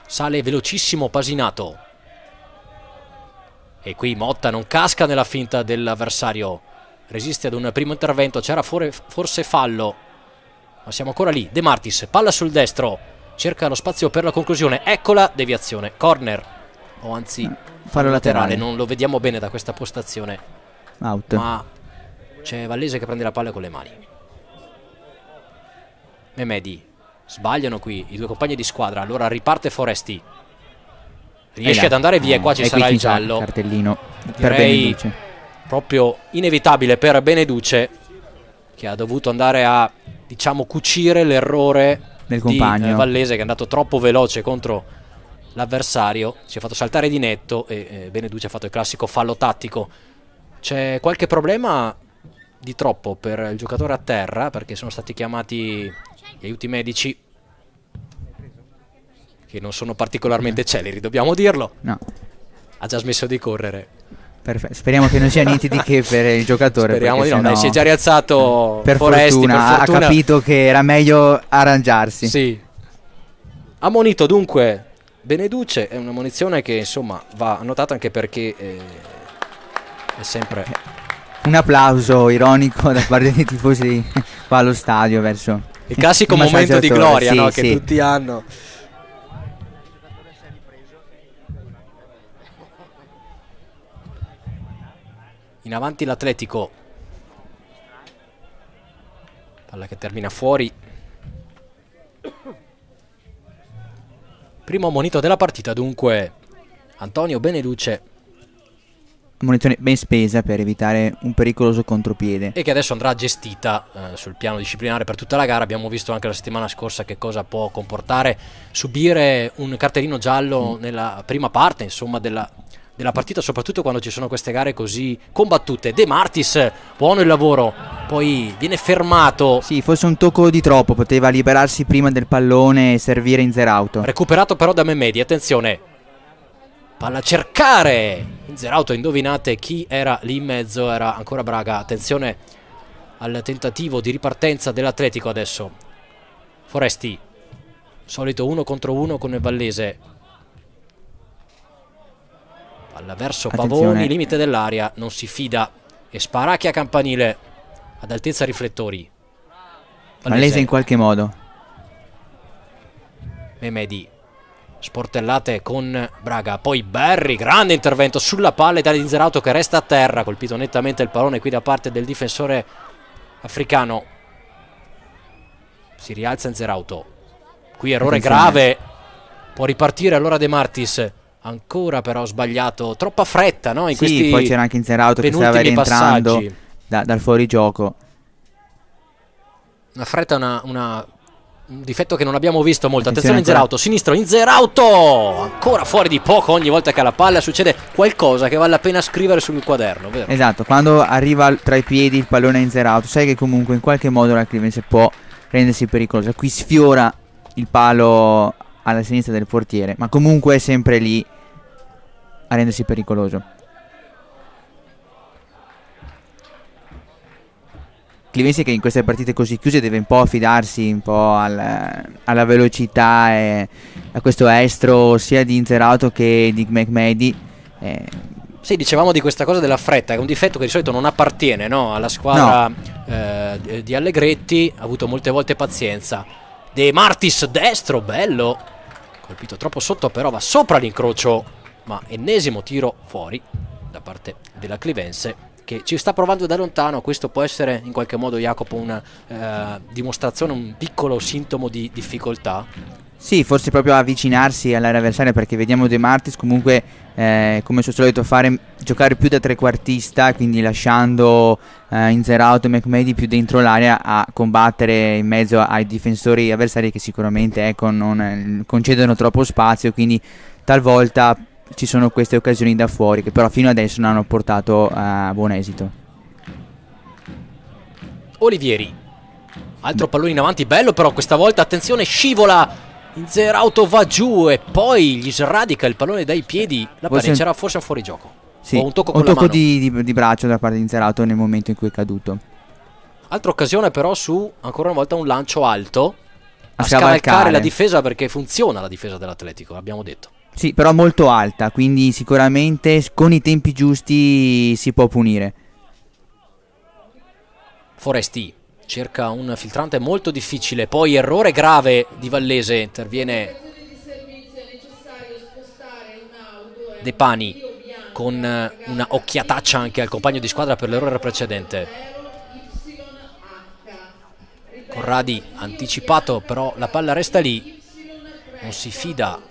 sale velocissimo Pasinato. E qui Motta non casca nella finta dell'avversario, resiste ad un primo intervento, c'era forse fallo, ma siamo ancora lì. De Martis, palla sul destro, cerca lo spazio per la conclusione, eccola, deviazione, corner, o anzi fallo laterale. Non lo vediamo bene da questa postazione, out. ma c'è Vallese che prende la palla con le mani. Memedi, sbagliano qui i due compagni di squadra, allora riparte Foresti, riesce ad andare via, qua ci sarà il giallo, cartellino per direi Beneduce, proprio inevitabile per Beneduce, che ha dovuto andare a, diciamo, cucire l'errore del di compagno Vallese, che è andato troppo veloce contro l'avversario, si è fatto saltare di netto e Beneduce ha fatto il classico fallo tattico. C'è qualche problema di troppo per il giocatore a terra, perché sono stati chiamati gli aiuti medici, che non sono particolarmente celeri, dobbiamo dirlo. No, Ha già smesso di correre. perfetto. Speriamo che non sia niente di che per il giocatore. Speriamo di no, sennò, dai, si è già rialzato per Foresti, fortuna, per fortuna. ha capito che era meglio arrangiarsi. Sì. Ammonito dunque Beneduce, è una munizione che insomma va annotata anche perché è sempre... Un applauso ironico da parte dei tifosi qua allo stadio verso il classico il momento di massaggiatore, gloria, sì, no? sì. Che tutti hanno. In avanti l'Atletico, palla che termina fuori. Primo ammonito della partita dunque Antonio Beneduce, munizione ben spesa per evitare un pericoloso contropiede. e che adesso andrà gestita sul piano disciplinare per tutta la gara. Abbiamo visto anche la settimana scorsa che cosa può comportare subire un cartellino giallo nella prima parte, insomma, della partita, soprattutto quando ci sono queste gare così combattute. De Martis, buono il lavoro, poi viene fermato, Sì, forse un tocco di troppo, poteva liberarsi prima del pallone e servire Inzerauto. recuperato però da Memedi. Attenzione, palla a cercare Inzerauto, indovinate chi era lì in mezzo? Era ancora Braga. Attenzione al tentativo di ripartenza dell'Atletico adesso. Foresti, solito 1 contro 1 con il Vallese, palla verso Attenzione. Pavoni, limite dell'area, non si fida e Sparacchia Campanile ad altezza riflettori. Vallese in qualche modo. Memedi, sportellate con Braga, poi Berri, grande intervento sulla palla da Inzerauto che resta a terra, colpito nettamente il pallone qui da parte del difensore africano. Si rialza Inzerauto, qui errore grave, può ripartire allora De Martis, ancora però sbagliato, troppa fretta, no? In Sì, questi poi c'era anche Inzerauto che stava penultimi rientrando passaggi. dal fuorigioco. Una fretta, un difetto che non abbiamo visto molto. Attenzione Attenzione Inzerauto, sinistro, Inzerauto ancora fuori di poco. Ogni volta che ha la palla succede qualcosa che vale la pena scrivere sul quaderno, vero? Esatto, quando arriva tra i piedi il pallone a Inzerauto, sai che comunque in qualche modo la Clivense può rendersi pericolosa. Qui sfiora il palo alla sinistra del portiere, ma comunque è sempre lì a rendersi pericoloso. Clivense che in queste partite così chiuse deve un po' affidarsi un po' alla velocità e a questo estro sia di Inzerauto che di McMahdy. Sì, dicevamo di questa cosa della fretta, che è un difetto che di solito non appartiene, no, alla squadra di Allegretti. Ha avuto molte volte pazienza. De Martis destro, bello, colpito troppo sotto, però va sopra l'incrocio, ma ennesimo tiro fuori da parte della Clivense, che ci sta provando da lontano. Questo può essere in qualche modo, Jacopo, una dimostrazione, un piccolo sintomo di difficoltà. Sì, forse proprio avvicinarsi all'area avversaria, perché vediamo De Martis comunque come suo solito fare, giocare più da trequartista, quindi lasciando Inzerauto e McMahdy più dentro l'area a combattere in mezzo ai difensori avversari che sicuramente non concedono troppo spazio, quindi talvolta ci sono queste occasioni da fuori che però fino adesso non hanno portato a buon esito. Olivieri, altro pallone in avanti, bello però questa volta, attenzione, scivola, Inzerauto va giù e poi gli sradica il pallone dai piedi, la c'era forse un fuorigioco. Sì, o un tocco con la mano. di braccio da parte di Inzerauto nel momento in cui è caduto. Altra occasione però su, ancora una volta, un lancio alto a scavalcare scavalcare la difesa, perché funziona la difesa dell'Atletico, abbiamo detto. Sì, però molto alta, quindi sicuramente con i tempi giusti si può punire. Foresti cerca un filtrante molto difficile, poi errore grave di Vallese, interviene De Pani con una occhiataccia anche al compagno di squadra per l'errore precedente. Corradi anticipato, però la palla resta lì, non si fida.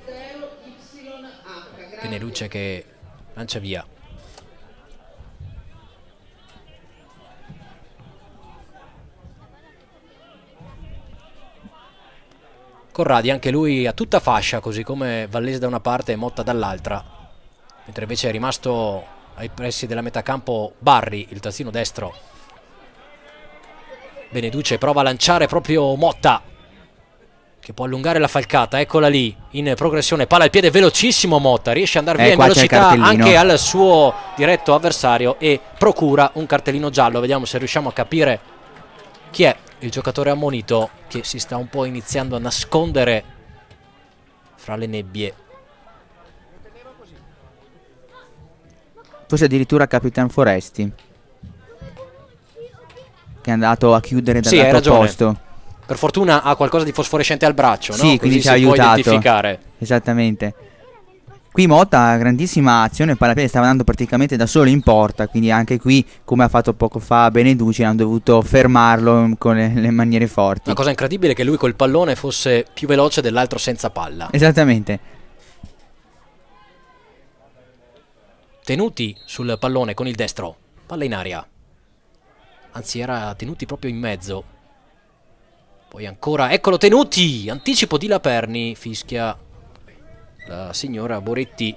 Beneluce che lancia via. Corradi anche lui a tutta fascia, così come Vallese da una parte e Motta dall'altra, mentre invece è rimasto ai pressi della metacampo Barri, il tazzino destro. Beneduce prova a lanciare proprio Motta, che può allungare la falcata, eccola lì in progressione, palla al piede, velocissimo Motta, riesce ad andare via in velocità anche al suo diretto avversario e procura un cartellino giallo. Vediamo se riusciamo a capire chi è il giocatore ammonito che si sta un po' iniziando a nascondere fra le nebbie. Forse addirittura Capitan Foresti, che è andato a chiudere dal lato opposto. Per fortuna ha qualcosa di fosforescente al braccio, sì, no? quindi Così ci ha aiutato. può identificare. Esattamente. Qui Motta, grandissima azione, Palapiede stava andando praticamente da solo in porta, quindi anche qui, come ha fatto poco fa Beneduci, hanno dovuto fermarlo con le maniere forti. La cosa incredibile è che lui col pallone fosse più veloce dell'altro senza palla. Esattamente. Tenuti sul pallone con il destro, palla in aria. Anzi, era Tenuti proprio in mezzo. Poi ancora, eccolo Tenuti, anticipo di Laperni, fischia la signora Boretti.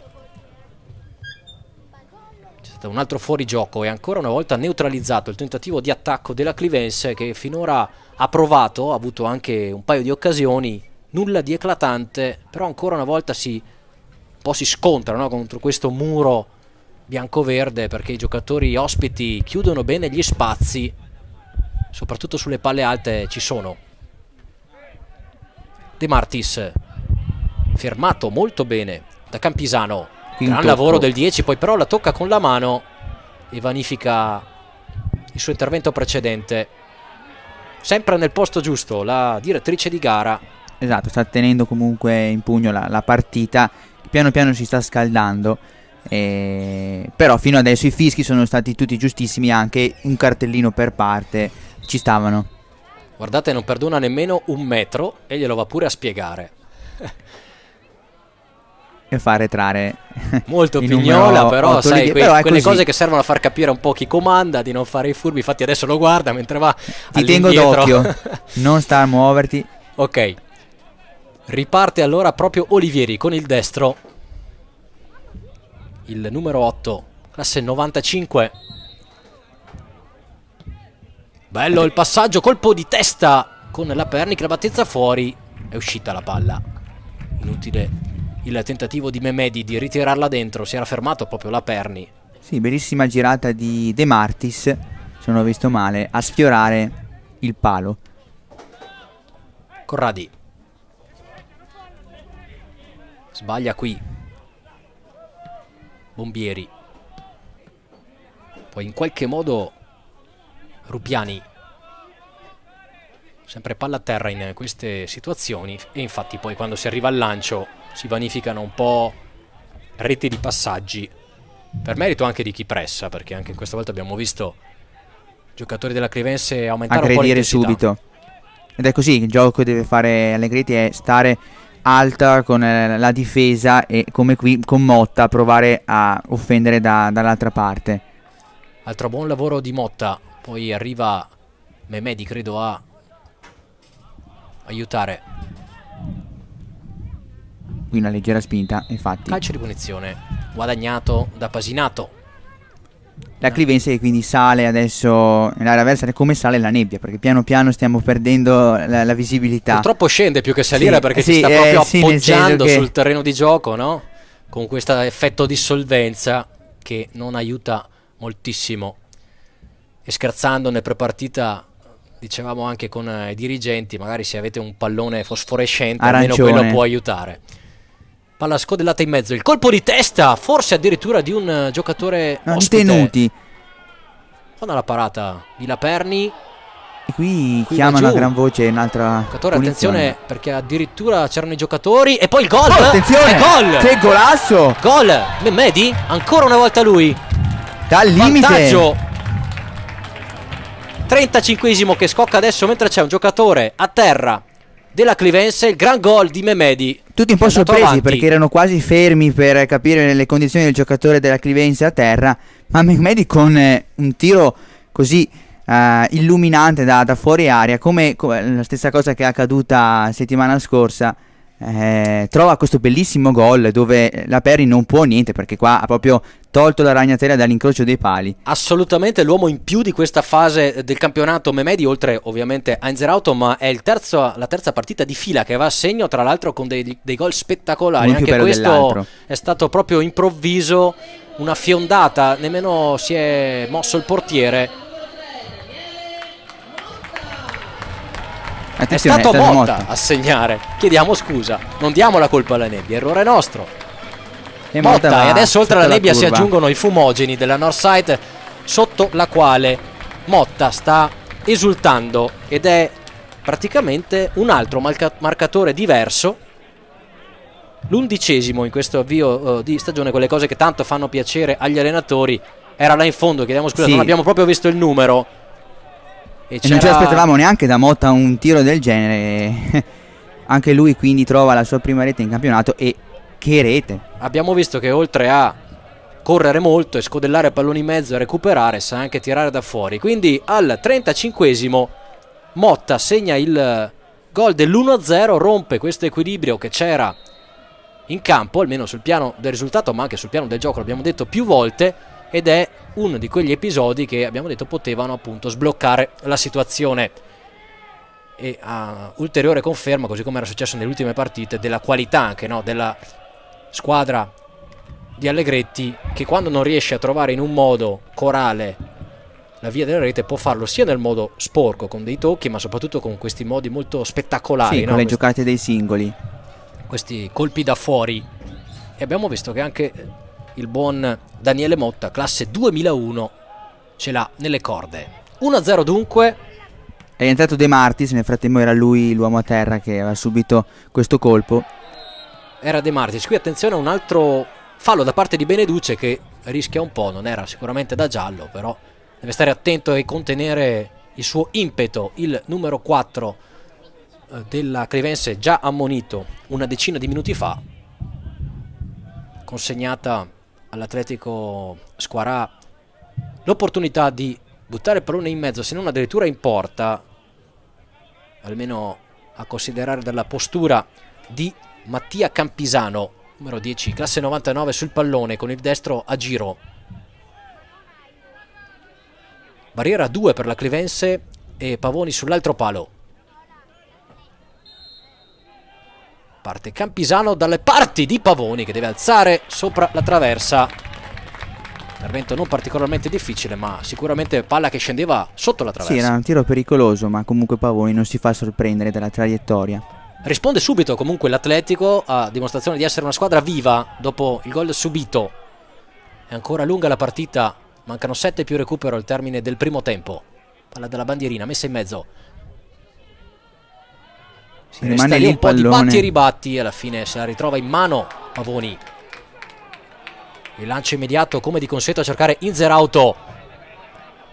C'è stato un altro fuorigioco e ancora una volta neutralizzato il tentativo di attacco della Clivense, che finora ha provato, ha avuto anche un paio di occasioni, nulla di eclatante, però ancora una volta un po' si scontra, no, contro questo muro bianco-verde, perché i giocatori ospiti chiudono bene gli spazi, soprattutto sulle palle alte ci sono. De Martis fermato molto bene da Campisano, gran lavoro del 10, poi però la tocca con la mano e vanifica il suo intervento precedente. Sempre nel posto giusto la direttrice di gara. Esatto, sta tenendo comunque in pugno la partita, piano piano si sta scaldando, però fino adesso i fischi sono stati tutti giustissimi, anche un cartellino per parte ci stavano. Guardate, non perdona nemmeno un metro e glielo va pure a spiegare. E fa arretrare molto pignola, però sai, quelle cose che servono a far capire un po' chi comanda, di non fare i furbi. Infatti adesso lo guarda mentre va ti tengo d'occhio, non sta a muoverti. Ok, riparte allora proprio Olivieri con il destro, il numero 8, classe 95. Bello il passaggio, colpo di testa con Laperni che la battezza fuori, è uscita la palla. Inutile il tentativo di Memedi di ritirarla dentro, si era fermato proprio Laperni. Sì, bellissima girata di De Martis, se non ho visto male, a sfiorare il palo. Corradi sbaglia qui, Bombieri, poi in qualche modo Rupiani, sempre palla a terra in queste situazioni, e infatti poi quando si arriva al lancio si vanificano un po' reti di passaggi, per merito anche di chi pressa, perché anche questa volta abbiamo visto giocatori della Clivense aumentare un po' l'intensità subito. Ed è così, il gioco che deve fare Allegretti è stare alta con la difesa e come qui con Motta provare a offendere dall'altra parte. Altro buon lavoro di Motta, poi arriva Memedi credo a aiutare. Qui una leggera spinta, infatti. Calcio di punizione guadagnato da Pasinato. La Clivense quindi sale adesso nell'area avversaria, come sale la nebbia, perché piano piano stiamo perdendo la visibilità. Purtroppo scende più che salire, Sì, perché sì, si sta proprio sì, nel senso appoggiando che- sul terreno di gioco, no? Con questo effetto di solvenza che non aiuta moltissimo. E scherzando nel prepartita dicevamo anche con i dirigenti, magari se avete un pallone fosforescente almeno Arancione. quello può aiutare. Palla scodellata in mezzo, il colpo di testa, forse addirittura di un giocatore No, di ospite. Tenuti. Guarda la parata di Laperni. E qui Qui chiamano va a giù. gran voce un'altra Giocatore, punizione. attenzione, perché addirittura c'erano i giocatori. E poi il gol! Oh, attenzione! E gol! Che golasso! Gol! Mehmedi, ancora una volta lui. Dal limite. Vantaggio. 35esimo che scocca adesso mentre c'è un giocatore a terra della Clivense. Il gran gol di Mehmedi. Tutti un po' È andato sorpresi avanti. perché erano quasi fermi per capire le condizioni del giocatore della Clivense a terra, ma Mehmedi con un tiro così illuminante da fuori aria, come la stessa cosa che è accaduta settimana scorsa, trova questo bellissimo gol dove la Perry non può niente, perché qua ha proprio tolto la ragnatela dall'incrocio dei pali. Assolutamente l'uomo in più di questa fase del campionato Mehmedi, oltre ovviamente a Inzerauto, ma è la terza partita di fila che va a segno, tra l'altro con dei gol spettacolari. Uno più Anche bello questo dell'altro. è stato proprio improvviso, una fiondata, nemmeno si è mosso il portiere. È Attenzione, stato stato Motta a segnare. Chiediamo scusa, non diamo la colpa alla nebbia, errore nostro. E Motta, va e adesso oltre alla sotto la nebbia si curva. aggiungono i fumogeni della Northside, sotto la quale Motta sta esultando, ed è praticamente un altro marcatore diverso, l'11° in questo avvio di stagione. Quelle cose che tanto fanno piacere agli allenatori. Era là in fondo, chiediamo scusa, Sì. non abbiamo proprio visto il numero. E non ci aspettavamo neanche da Motta un tiro del genere. Anche lui quindi trova la sua prima rete in campionato, e che rete! Abbiamo visto che oltre a correre molto e scodellare palloni in mezzo e recuperare, sa anche tirare da fuori. Quindi al 35esimo Motta segna il gol dell'1-0, rompe questo equilibrio che c'era in campo, almeno sul piano del risultato ma anche sul piano del gioco, l'abbiamo detto più volte, ed è uno di quegli episodi che abbiamo detto potevano appunto sbloccare la situazione. E a ulteriore conferma, così come era successo nelle ultime partite, della qualità anche, no, della squadra di Allegretti, che quando non riesce a trovare in un modo corale la via della rete può farlo sia nel modo sporco con dei tocchi, ma soprattutto con questi modi molto spettacolari, Sì, no? con le giocate dei singoli. Questi colpi da fuori. E abbiamo visto che anche il buon Daniele Motta, classe 2001, ce l'ha nelle corde. 1-0 dunque. È entrato De Martis, nel frattempo era lui l'uomo a terra che aveva subito questo colpo. Era De Martis. Qui attenzione a un altro fallo da parte di Beneduce, che rischia un po', non era sicuramente da giallo, però deve stare attento e contenere il suo impeto. Il numero 4 della Clivense, già ammonito una decina di minuti fa, consegnata all'Atletico Squarà l'opportunità di buttare il pallone in mezzo, se non addirittura in porta, almeno a considerare dalla postura di Mattia Campisano, numero 10, classe 99, sul pallone con il destro a giro. Barriera 2 per la Clivense e Pavoni sull'altro palo. Parte Campisano dalle parti di Pavoni, che deve alzare sopra la traversa. Intervento non particolarmente difficile, ma sicuramente palla che scendeva sotto la traversa. Sì, era un tiro pericoloso, ma comunque Pavoni non si fa sorprendere dalla traiettoria. Risponde subito comunque l'Atletico, a dimostrazione di essere una squadra viva dopo il gol subito. È ancora lunga la partita, mancano 7 più recupero al termine del primo tempo. Palla della bandierina messa in mezzo. Si Rimane resta lì lì un il po' di pallone. batti e ribatti, e alla fine se la ritrova in mano Pavoni. Il lancio immediato come di consueto a cercare Inzerauto,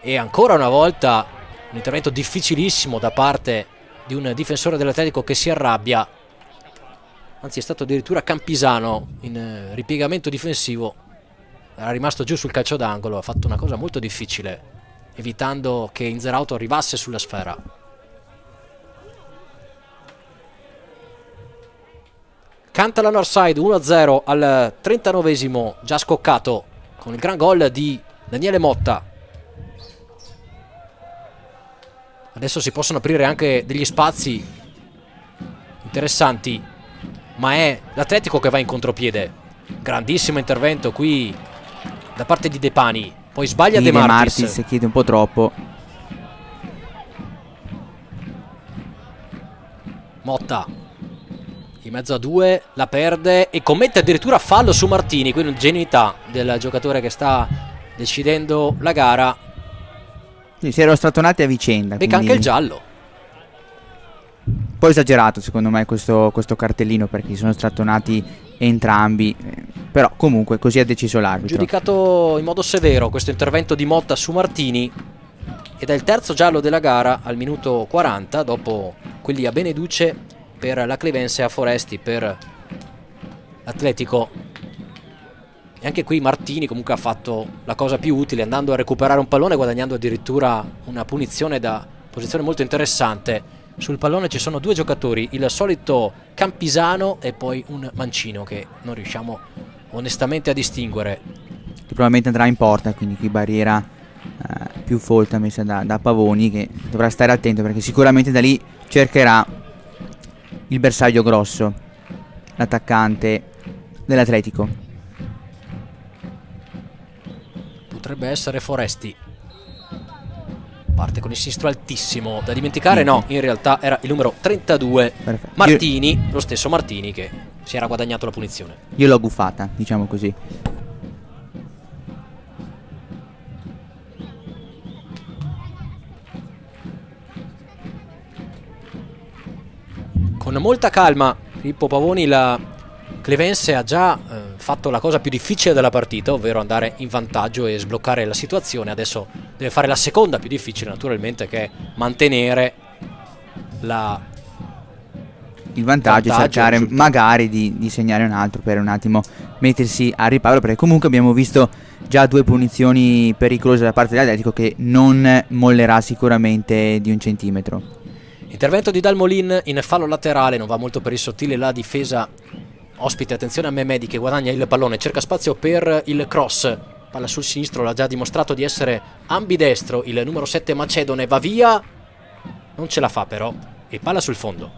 e ancora una volta un intervento difficilissimo da parte di un difensore dell'Atletico che si arrabbia. Anzi, è stato addirittura Campisano in ripiegamento difensivo, era rimasto giù sul calcio d'angolo, ha fatto una cosa molto difficile evitando che Inzerauto arrivasse sulla sfera. canta la Northside 1-0 al 39esimo, già scoccato con il gran gol di Daniele Motta. Adesso si possono aprire anche degli spazi interessanti, ma è l'Atletico che va in contropiede. Grandissimo intervento qui da parte di De Pani, poi sbaglia De Martis, chiede un po' troppo. Motta in mezzo a due, la perde e commette addirittura fallo su Martini, quindi ingenuità del giocatore che sta decidendo la gara. Si erano strattonati a vicenda. Becca anche il giallo. Un po' esagerato secondo me questo cartellino, perché si sono strattonati entrambi, però comunque così ha deciso l'arbitro. Giudicato in modo severo questo intervento di Motta su Martini, ed è il terzo giallo della gara al minuto 40, dopo quelli a Beneduce per la Clevense e a Foresti per l'Atletico. E anche qui Martini comunque ha fatto la cosa più utile, andando a recuperare un pallone, guadagnando addirittura una punizione da posizione molto interessante. Sul pallone ci sono due giocatori, il solito Campisano e poi un mancino che non riusciamo onestamente a distinguere. Che probabilmente andrà in porta, quindi qui barriera più folta messa da Pavoni, che dovrà stare attento perché sicuramente da lì cercherà il bersaglio grosso, l'attaccante dell'Atletico. Potrebbe essere Foresti. Parte con il sinistro altissimo, da dimenticare no, in realtà era il numero 32. Perfetto. Martini, lo stesso Martini che si era guadagnato la punizione. Io l'ho guffata, diciamo così. Con molta calma Filippo Pavoni, la Clevense ha già fatto la cosa più difficile della partita, ovvero andare in vantaggio e sbloccare la situazione. Adesso deve fare la seconda più difficile naturalmente, che è mantenere il vantaggio, cercare magari di segnare un altro per un attimo mettersi a riparo, perché comunque abbiamo visto già due punizioni pericolose da parte dell'Atletico che non mollerà sicuramente di un centimetro. Intervento di Dalmolin in fallo laterale, non va molto per il sottile la difesa ospite. Attenzione a Mehmedi che guadagna il pallone, cerca spazio per il cross, palla sul sinistro, l'ha già dimostrato di essere ambidestro il numero 7 Macedone, va via, non ce la fa però, e palla sul fondo.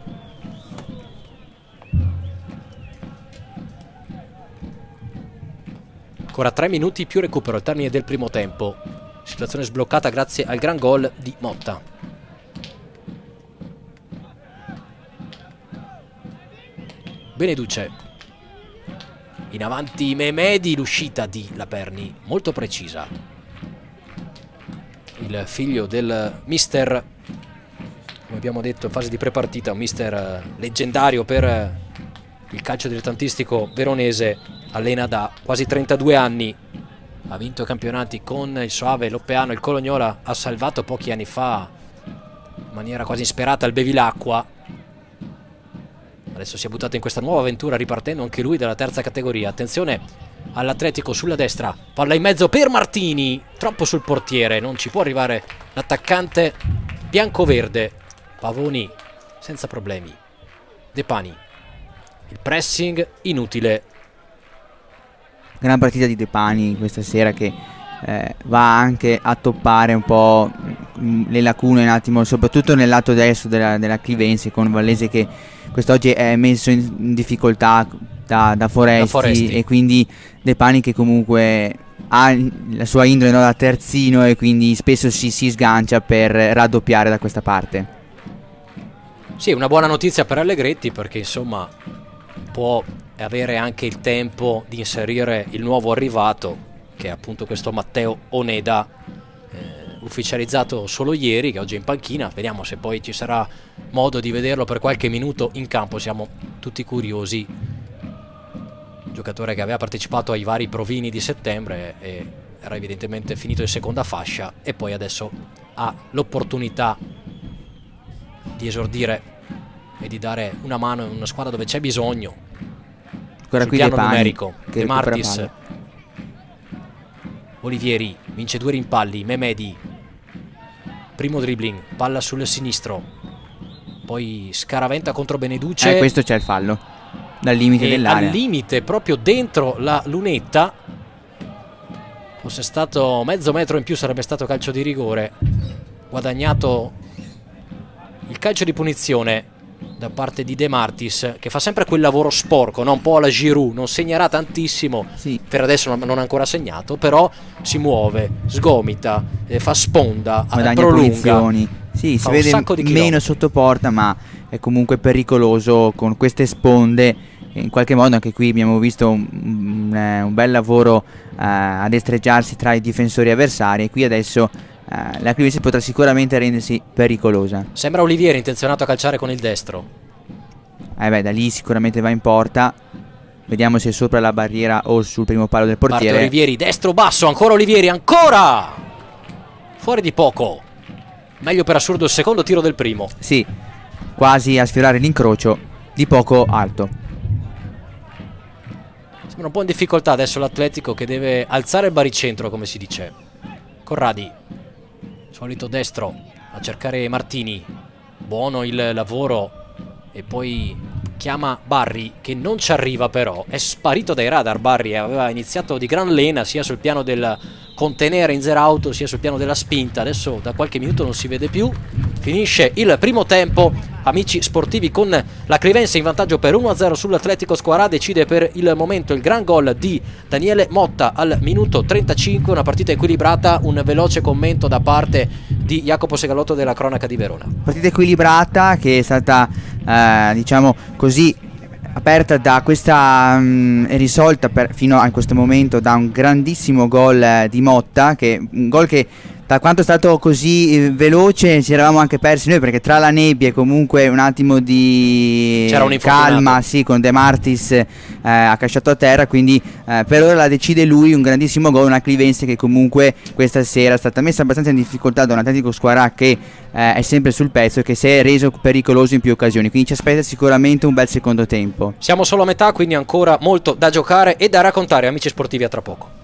Ancora 3 minuti più recupero al termine del primo tempo, situazione sbloccata grazie al gran gol di Motta. Beneduce in avanti Mehmedi, l'uscita di Laperni molto precisa, il figlio del mister, come abbiamo detto in fase di prepartita, un mister leggendario per il calcio dilettantistico veronese, allena da quasi 32 anni, ha vinto campionati con il Soave, l'Oppeano, il Colognola, ha salvato pochi anni fa in maniera quasi insperata il Bevilacqua. Adesso si è buttato in questa nuova avventura, ripartendo anche lui dalla terza categoria. Attenzione all'Atletico sulla destra, palla in mezzo per Martini, troppo sul portiere, non ci può arrivare l'attaccante bianco-verde. Pavoni senza problemi, De Pani, il pressing inutile. Gran partita di De Pani questa sera, che va anche a toppare un po' le lacune un attimo, soprattutto nel lato destro della Clevense, con Vallese che quest'oggi è messo in difficoltà da Foresti, e quindi De Pani che comunque ha la sua indole, no, da terzino, e quindi spesso si sgancia per raddoppiare da questa parte. Sì, una buona notizia per Allegretti, perché insomma può avere anche il tempo di inserire il nuovo arrivato, che è appunto questo Matteo Oneda, ufficializzato solo ieri, che oggi è in panchina. Vediamo se poi ci sarà modo di vederlo per qualche minuto in campo, siamo tutti curiosi. Giocatore che aveva partecipato ai vari provini di settembre e era evidentemente finito in seconda fascia, e poi adesso ha l'opportunità di esordire e di dare una mano in una squadra dove c'è bisogno. Ancora qui piano De Pani, numerico, che De Martis, Olivieri vince 2 rimpalli, Mehmedi, primo dribbling, palla sul sinistro, poi scaraventa contro Beneduce. Questo c'è il fallo. dal limite dell'area. Al limite, proprio dentro la lunetta. Fosse stato mezzo metro in più sarebbe stato calcio di rigore. Guadagnato il calcio di punizione da parte di De Martis, che fa sempre quel lavoro sporco, no? Un po' alla Giroud, non segnerà tantissimo, Sì. per adesso non ha ancora segnato, però si muove, sgomita, fa sponda, Guadagna prolunga. punizioni. Sì, si un vede sacco di meno chilometri. sotto porta, ma è comunque pericoloso con queste sponde. In qualche modo anche qui abbiamo visto un bel lavoro a destreggiarsi tra i difensori avversari, e qui adesso la Clivense potrà sicuramente rendersi pericolosa. Sembra Olivieri intenzionato a calciare con il destro. Da lì sicuramente va in porta. Vediamo se è sopra la barriera o sul primo palo del Parte portiere. Olivieri, destro basso, ancora Olivieri, ancora! Fuori di poco. Meglio per assurdo il secondo tiro del primo. Sì, quasi a sfiorare l'incrocio, di poco alto. Sembra un po' in difficoltà adesso l'Atletico, che deve alzare il baricentro, come si dice. Corradi, solito destro, a cercare Martini. Buono il lavoro, e poi chiama Barri, che non ci arriva però. È sparito dai radar Barri, aveva iniziato di gran lena sia sul piano del contenere in zero auto sia sul piano della spinta. Adesso da qualche minuto non si vede più. Finisce il primo tempo, amici sportivi, con la Clivense in vantaggio per 1-0 sull'Atletico Squara. Decide per il momento il gran gol di Daniele Motta al minuto 35, una partita equilibrata. Un veloce commento da parte di Jacopo Segalotto della cronaca di Verona. Partita equilibrata che è stata diciamo così aperta da questa e risolta fino a questo momento da un grandissimo gol di Motta, un gol che da quanto è stato così veloce ci eravamo anche persi noi, perché tra la nebbia e comunque un attimo di C'era un infortunato. calma, sì, con De Martis ha casciato a terra, quindi per ora la decide lui. Un grandissimo gol, una Clivense che comunque questa sera è stata messa abbastanza in difficoltà da un Atletico Squara che è sempre sul pezzo e che si è reso pericoloso in più occasioni, quindi ci aspetta sicuramente un bel secondo tempo. Siamo solo a metà, quindi ancora molto da giocare e da raccontare, amici sportivi, a tra poco.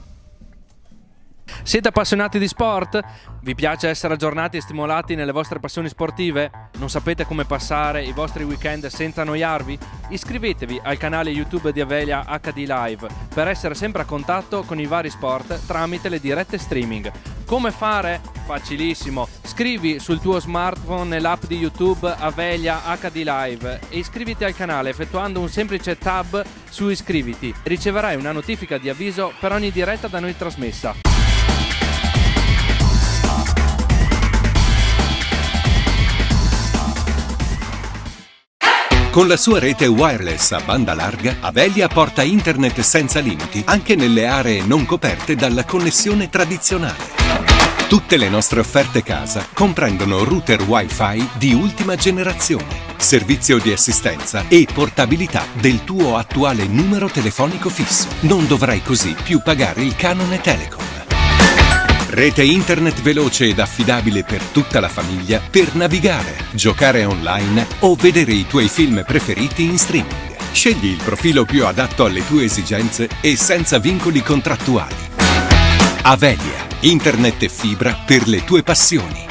Siete appassionati di sport? Vi piace essere aggiornati e stimolati nelle vostre passioni sportive? Non sapete come passare i vostri weekend senza annoiarvi? Iscrivetevi al canale YouTube di Avelia HD Live per essere sempre a contatto con i vari sport tramite le dirette streaming. Come fare? Facilissimo. Scrivi sul tuo smartphone nell'app di YouTube Avelia HD Live e iscriviti al canale effettuando un semplice tab su iscriviti. Riceverai una notifica di avviso per ogni diretta da noi trasmessa. Con la sua rete wireless a banda larga, Avelia porta internet senza limiti anche nelle aree non coperte dalla connessione tradizionale. Tutte le nostre offerte casa comprendono router Wi-Fi di ultima generazione, servizio di assistenza e portabilità del tuo attuale numero telefonico fisso. Non dovrai così più pagare il canone Telecom. Rete internet veloce ed affidabile per tutta la famiglia per navigare, giocare online o vedere i tuoi film preferiti in streaming. Scegli il profilo più adatto alle tue esigenze e senza vincoli contrattuali. Avelia, internet e fibra per le tue passioni.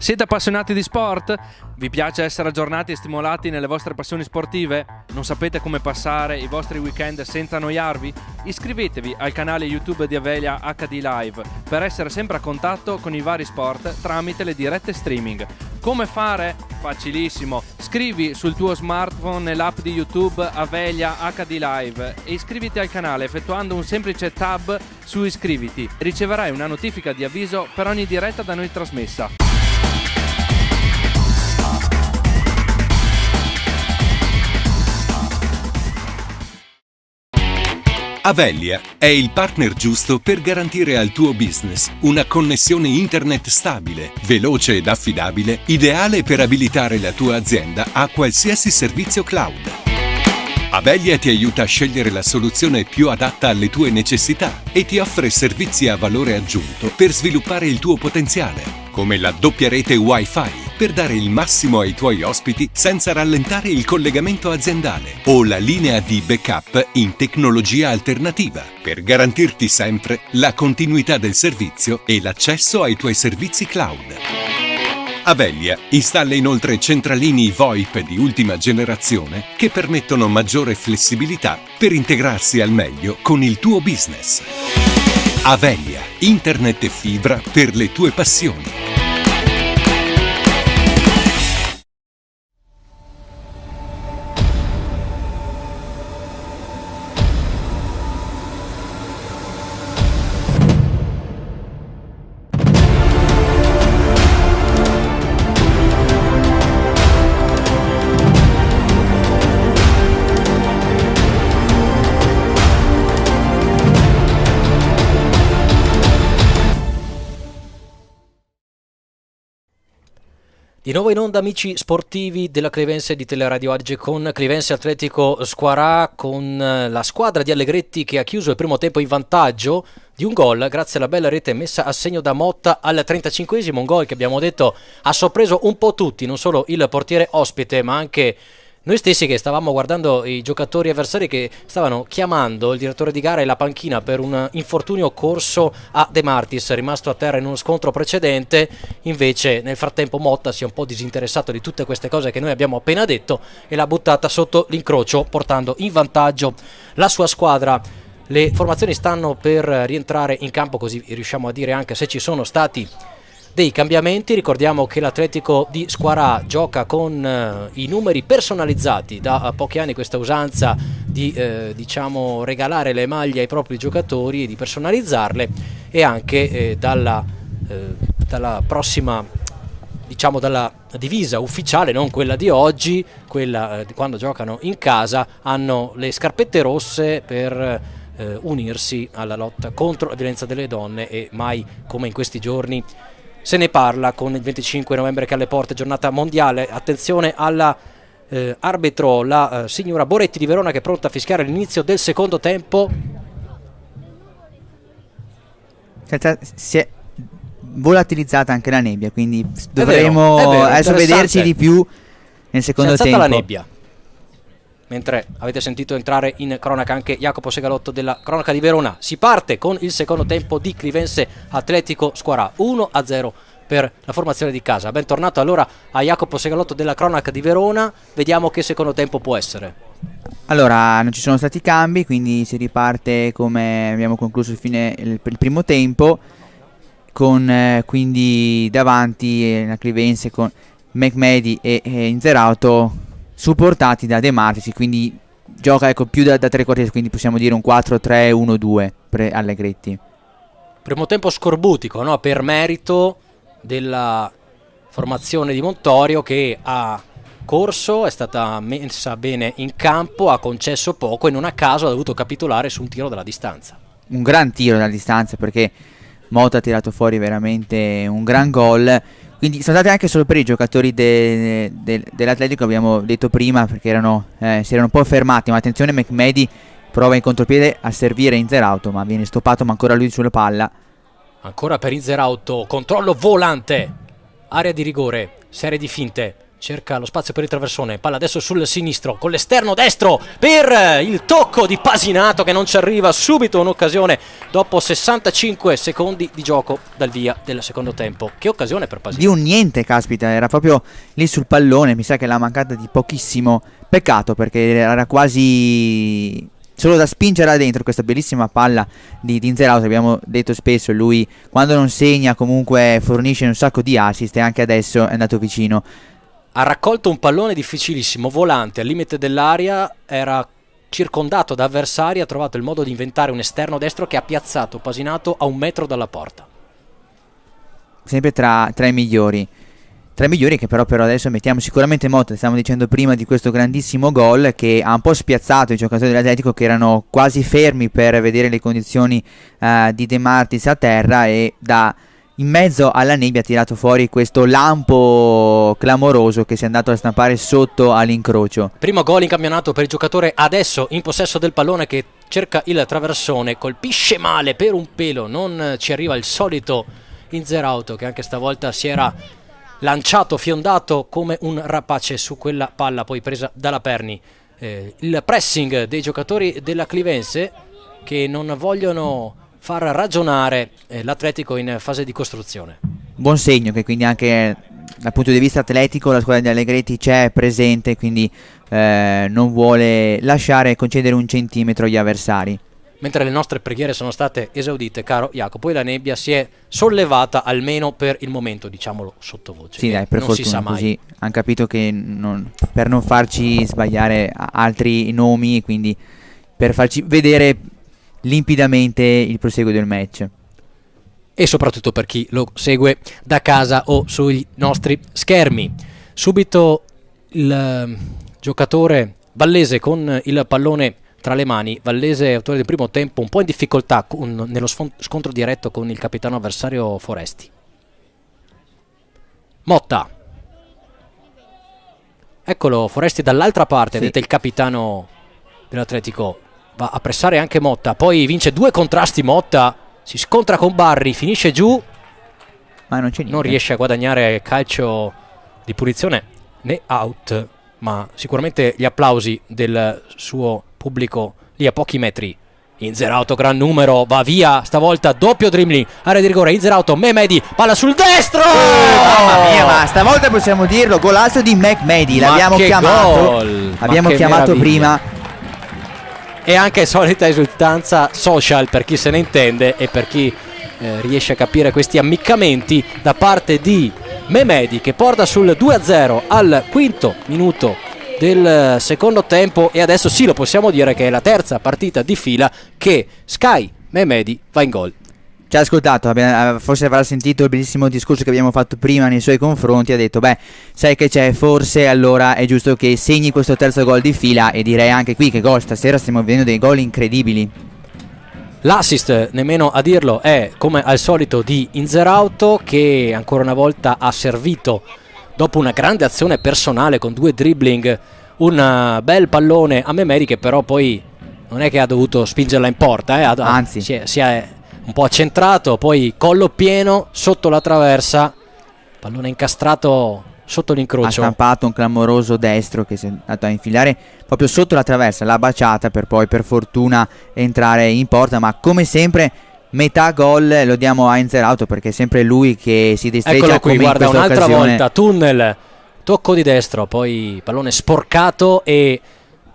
Siete appassionati di sport? Vi piace essere aggiornati e stimolati nelle vostre passioni sportive? Non sapete come passare i vostri weekend senza annoiarvi? Iscrivetevi al canale YouTube di Avelia HD Live per essere sempre a contatto con i vari sport tramite le dirette streaming. Come fare? Facilissimo. Scrivi sul tuo smartphone nell'app di YouTube Avelia HD Live e iscriviti al canale effettuando un semplice tab su iscriviti. Riceverai una notifica di avviso per ogni diretta da noi trasmessa. Avelia è il partner giusto per garantire al tuo business una connessione internet stabile, veloce ed affidabile, ideale per abilitare la tua azienda a qualsiasi servizio cloud. Avelia ti aiuta a scegliere la soluzione più adatta alle tue necessità e ti offre servizi a valore aggiunto per sviluppare il tuo potenziale, come la doppia rete Wi-Fi per dare il massimo ai tuoi ospiti senza rallentare il collegamento aziendale, o la linea di backup in tecnologia alternativa per garantirti sempre la continuità del servizio e l'accesso ai tuoi servizi cloud. Avelia installa inoltre centralini VoIP di ultima generazione che permettono maggiore flessibilità per integrarsi al meglio con il tuo business. Avelia, internet e fibra per le tue passioni. Di nuovo in onda, amici sportivi della Clivense di Teleradio Adige, con Clivense Atletico Squarà, con la squadra di Allegretti che ha chiuso il primo tempo in vantaggio di un gol grazie alla bella rete messa a segno da Motta al 35esimo, un gol che abbiamo detto ha sorpreso un po' tutti, non solo il portiere ospite ma anche noi stessi che stavamo guardando i giocatori avversari che stavano chiamando il direttore di gara e la panchina per un infortunio corso a De Martis, rimasto a terra in uno scontro precedente. Invece nel frattempo Motta si è un po' disinteressato di tutte queste cose che noi abbiamo appena detto e l'ha buttata sotto l'incrocio, portando in vantaggio la sua squadra. Le formazioni stanno per rientrare in campo, così riusciamo a dire anche se ci sono stati dei cambiamenti. Ricordiamo che l'Atletico di Squarà gioca con i numeri personalizzati, da pochi anni questa usanza di diciamo regalare le maglie ai propri giocatori e di personalizzarle, e anche dalla prossima, diciamo dalla divisa ufficiale, non quella di oggi, quella di quando giocano in casa, hanno le scarpette rosse per unirsi alla lotta contro la violenza delle donne, e mai come in questi giorni se ne parla, con il 25 novembre che è alle porte, giornata mondiale. Attenzione alla arbitro, la signora Boretti di Verona, che è pronta a fischiare l'inizio del secondo tempo. Si è volatilizzata anche la nebbia, quindi dovremo adesso vederci di più nel secondo tempo. La nebbia, mentre avete sentito entrare in cronaca anche Jacopo Segalotto della cronaca di Verona. Si parte con il secondo tempo di Clivense Atletico Squarà, 1-0 per la formazione di casa. Bentornato allora a Jacopo Segalotto della cronaca di Verona. Vediamo che secondo tempo può essere. Allora, non ci sono stati cambi, quindi si riparte come abbiamo concluso il primo tempo, con quindi davanti la Clivense con McMedi e Inzerauto supportati da De Martis, quindi gioca più da tre quarti, quindi possiamo dire un 4-3-1-2 per Allegretti. Primo tempo scorbutico, no? Per merito della formazione di Montorio, che ha corso, è stata messa bene in campo, ha concesso poco e non a caso ha dovuto capitolare su un tiro dalla distanza. Un gran tiro dalla distanza, perché Motta ha tirato fuori veramente un gran gol. Quindi sono stati anche solo per i giocatori dell'Atletico, abbiamo detto prima, perché si erano un po' fermati. Ma attenzione, McMedi prova in contropiede a servire Inzerauto, ma viene stoppato, ma ancora lui sulla palla. Ancora per Inzerauto, controllo volante, area di rigore, serie di finte, cerca lo spazio per il traversone, palla adesso sul sinistro con l'esterno destro per il tocco di Pasinato che non ci arriva. Subito un'occasione dopo 65 secondi di gioco dal via del secondo tempo. Che occasione per Pasinato, di un niente, caspita, era proprio lì sul pallone, mi sa che l'ha mancata di pochissimo. Peccato, perché era quasi solo da spingere dentro questa bellissima palla di Inzerauto. Abbiamo detto spesso, lui quando non segna comunque fornisce un sacco di assist, e anche adesso è andato vicino. ha raccolto un pallone difficilissimo, volante al limite dell'area, era circondato da avversari, ha trovato il modo di inventare un esterno destro che ha piazzato Pasinato a 1 metro dalla porta. Sempre tra i migliori. Tra i migliori, che però adesso mettiamo sicuramente Motta. Stiamo dicendo prima di questo grandissimo gol che ha un po' spiazzato i giocatori dell'Atletico, che erano quasi fermi per vedere le condizioni di De Martis a terra, e da in mezzo alla nebbia ha tirato fuori questo lampo clamoroso che si è andato a stampare sotto all'incrocio. Primo gol in campionato per il giocatore adesso in possesso del pallone, che cerca il traversone, colpisce male per un pelo, non ci arriva il solito Inzerauto, che anche stavolta si era lanciato, fiondato come un rapace su quella palla poi presa dalla Perni. Il pressing dei giocatori della Clivense, che non vogliono far ragionare l'Atletico in fase di costruzione. Buon segno che quindi anche dal punto di vista atletico la squadra di Allegretti c'è presente, quindi non vuole lasciare concedere un centimetro agli avversari. Mentre le nostre preghiere sono state esaudite, caro Jacopo, e la nebbia si è sollevata almeno per il momento, diciamolo sottovoce. Sì, dai, per non fortuna, si sa mai. così hanno capito che per non farci sbagliare altri nomi, quindi per farci vedere limpidamente il proseguo del match. E soprattutto per chi lo segue da casa o sui nostri schermi. Subito il giocatore vallese con il pallone tra le mani. Vallese, autore del primo tempo, un po' in difficoltà nello scontro diretto con il capitano avversario Foresti. Motta, eccolo Foresti dall'altra parte, sì. Vedete il capitano dell'Atletico va a pressare anche Motta, poi vince 2 contrasti Motta, si scontra con Barri, finisce giù, ma non c'è niente. Non riesce a guadagnare calcio di punizione né out, ma sicuramente gli applausi del suo pubblico lì a pochi metri. Inzerauto, gran numero, va via, stavolta doppio dribbling, area di rigore, Inzerauto, Mehmedi, palla sul destro! Mamma mia, ma stavolta possiamo dirlo, golasso di Mehmedi, l'abbiamo chiamato, chiamato prima. E anche solita esultanza social per chi se ne intende e per chi riesce a capire questi ammiccamenti da parte di Mehmedi, che porta sul 2-0 al 5° minuto del secondo tempo, e adesso sì, lo possiamo dire che è la terza partita di fila che Sky Mehmedi va in gol. Ci ha ascoltato, forse avrà sentito il bellissimo discorso che abbiamo fatto prima nei suoi confronti, ha detto beh, sai che c'è, forse allora è giusto che segni questo terzo gol di fila, e direi anche qui che gol, stasera stiamo vedendo dei gol incredibili. L'assist, nemmeno a dirlo, è come al solito di Inzerauto, che ancora una volta ha servito, dopo una grande azione personale con 2 dribbling, un bel pallone a Mehmedi, che però poi non è che ha dovuto spingerla in porta, anzi si è un po' accentrato, poi collo pieno sotto la traversa, pallone incastrato sotto l'incrocio. Ha stampato un clamoroso destro che si è andato a infilare proprio sotto la traversa, l'ha baciata per poi per fortuna entrare in porta, ma come sempre metà gol lo diamo a Inzerauto, perché è sempre lui che si destreggia. Eccolo qui, come guarda, in un'altra occasione. volta, tunnel, tocco di destro, poi pallone sporcato, e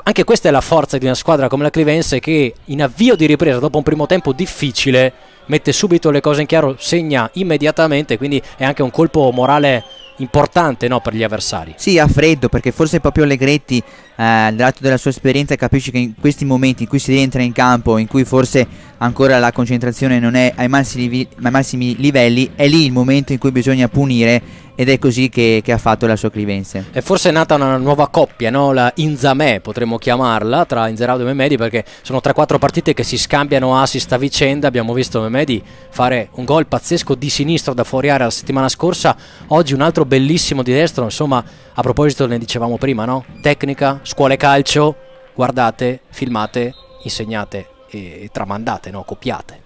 anche questa è la forza di una squadra come la Clivense, che in avvio di ripresa dopo un primo tempo difficile mette subito le cose in chiaro, segna immediatamente, quindi è anche un colpo morale importante, no, per gli avversari. Sì, a freddo, perché forse proprio Allegretti dal lato della sua esperienza capisce che in questi momenti in cui si rientra in campo, in cui forse ancora la concentrazione non è ai massimi livelli, è lì il momento in cui bisogna punire, ed è così che ha fatto la sua Clivense. È forse nata una nuova coppia, no? La Inzamè potremmo chiamarla, tra Inzerauto e Mehmedi, perché sono 3-4 partite che si scambiano assist a vicenda. Abbiamo visto Mehmedi fare un gol pazzesco di sinistro da fuori area la settimana scorsa, oggi un altro bellissimo di destro. Insomma, a proposito, ne dicevamo prima, no? Tecnica, scuole calcio, guardate, filmate, insegnate e tramandate, no? Copiate.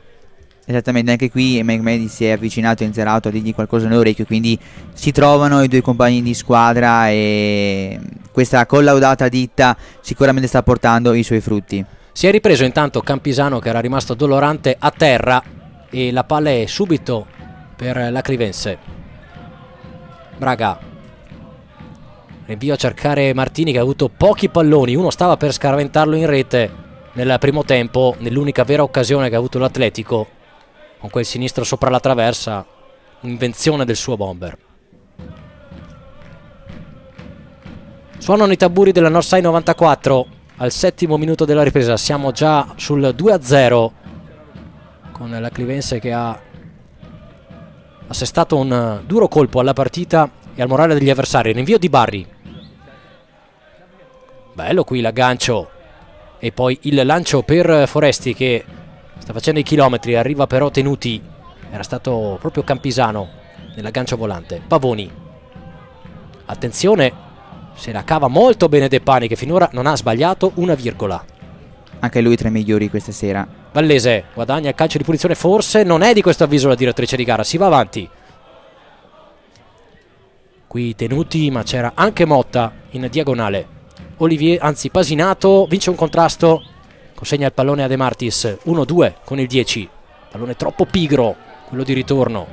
Esattamente, anche qui McMahon si è avvicinato in Zerato a dirgli qualcosa nell'orecchio, quindi si trovano i due compagni di squadra e questa collaudata ditta sicuramente sta portando i suoi frutti. Si è ripreso intanto Campisano, che era rimasto dolorante a terra, e la palla è subito per la Clivense. Braga, rinvio a cercare Martini, che ha avuto pochi palloni, uno stava per scaraventarlo in rete nel primo tempo, nell'unica vera occasione che ha avuto l'Atletico, con quel sinistro sopra la traversa, un'invenzione del suo bomber. Suonano i tamburi della Northside 94 al 7° minuto della ripresa. Siamo già sul 2-0 con la Clivense che ha assestato un duro colpo alla partita e al morale degli avversari. Rinvio di Barri, bello qui l'aggancio e poi il lancio per Foresti, che sta facendo i chilometri. Arriva però Tenuti, era stato proprio Campisano nell'aggancio volante. Pavoni, attenzione, se la cava molto bene De Pani, che finora non ha sbagliato una virgola. Anche lui tra i migliori questa sera. Vallese guadagna il calcio di punizione, forse non è di questo avviso la direttrice di gara, si va avanti. Qui Tenuti, ma c'era anche Motta in diagonale. Olivier, anzi Pasinato, vince un contrasto, consegna il pallone a De Martis. 1-2 con il 10, pallone troppo pigro quello di ritorno.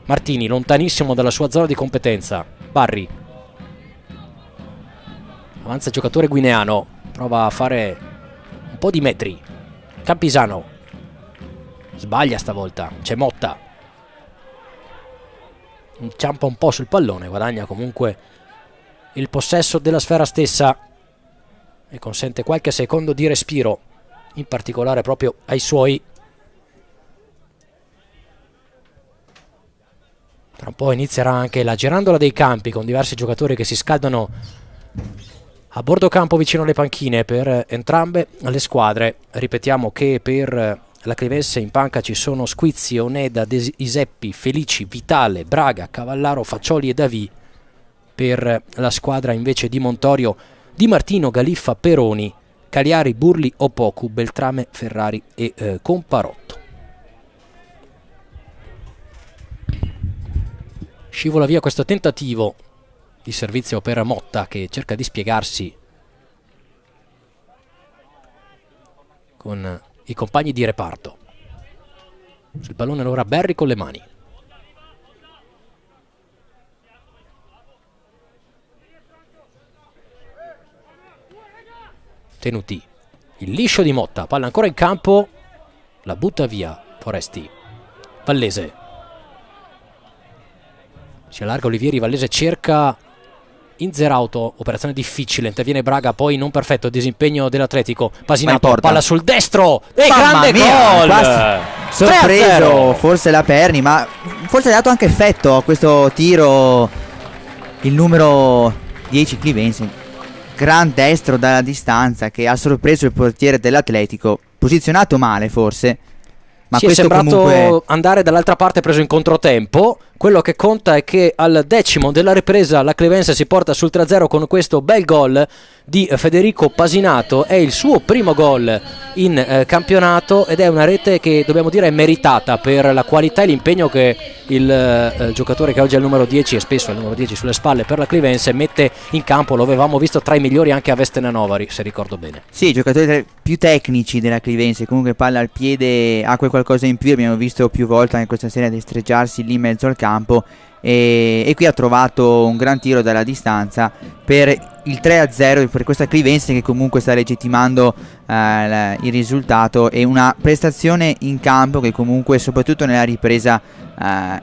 Martini lontanissimo dalla sua zona di competenza. Barri, avanza il giocatore guineano, prova a fare un po' di metri. Campisano sbaglia stavolta, c'è Motta, inciampa un po' sul pallone, guadagna comunque il possesso della sfera stessa e consente qualche secondo di respiro, in particolare proprio ai suoi. Tra un po' inizierà anche la girandola dei campi, con diversi giocatori che si scaldano a bordo campo vicino alle panchine per entrambe le squadre. Ripetiamo che per la Clivense in panca ci sono Squizzi, Oneda, Iseppi, Felici, Vitale, Braga, Cavallaro, Faccioli e Davì. Per la squadra invece di Montorio, Di Martino, Galiffa, Peroni, Cagliari, Burli, Opoku, Beltrame, Ferrari e Comparotto. Scivola via questo tentativo di servizio per Motta, che cerca di spiegarsi con i compagni di reparto. Sul pallone ora Berri con le mani. Tenuti, il liscio di Motta, palla ancora in campo, la butta via Foresti. Vallese, si allarga Olivieri, Vallese cerca Inzerauto, operazione difficile, interviene Braga, poi non perfetto, disimpegno dell'Atletico. Pasinato, palla sul destro e grande gol! Sorpreso forse la Perni, ma forse ha dato anche effetto a questo tiro il numero 10 Clivense, gran destro dalla distanza, che ha sorpreso il portiere dell'Atletico, posizionato male forse, ma ci è sembrato comunque andare dall'altra parte, preso in controtempo. Quello che conta è che al 10° della ripresa la Clivense si porta sul 3-0 con questo bel gol di Federico Pasinato. È il suo primo gol in campionato ed è una rete che dobbiamo dire è meritata per la qualità e l'impegno che il giocatore che oggi è il numero 10 e spesso è il numero 10 sulle spalle per la Clivense mette in campo. Lo avevamo visto tra i migliori anche a Vestena Novari, se ricordo bene. Sì, i giocatori più tecnici della Clivense, comunque palla al piede, ha qualcosa in più. Abbiamo visto più volte anche questa sera destreggiarsi lì in mezzo al campo e qui ha trovato un gran tiro dalla distanza per il 3-0 per questa Clivense, che comunque sta legittimando il risultato, e una prestazione in campo che comunque soprattutto nella ripresa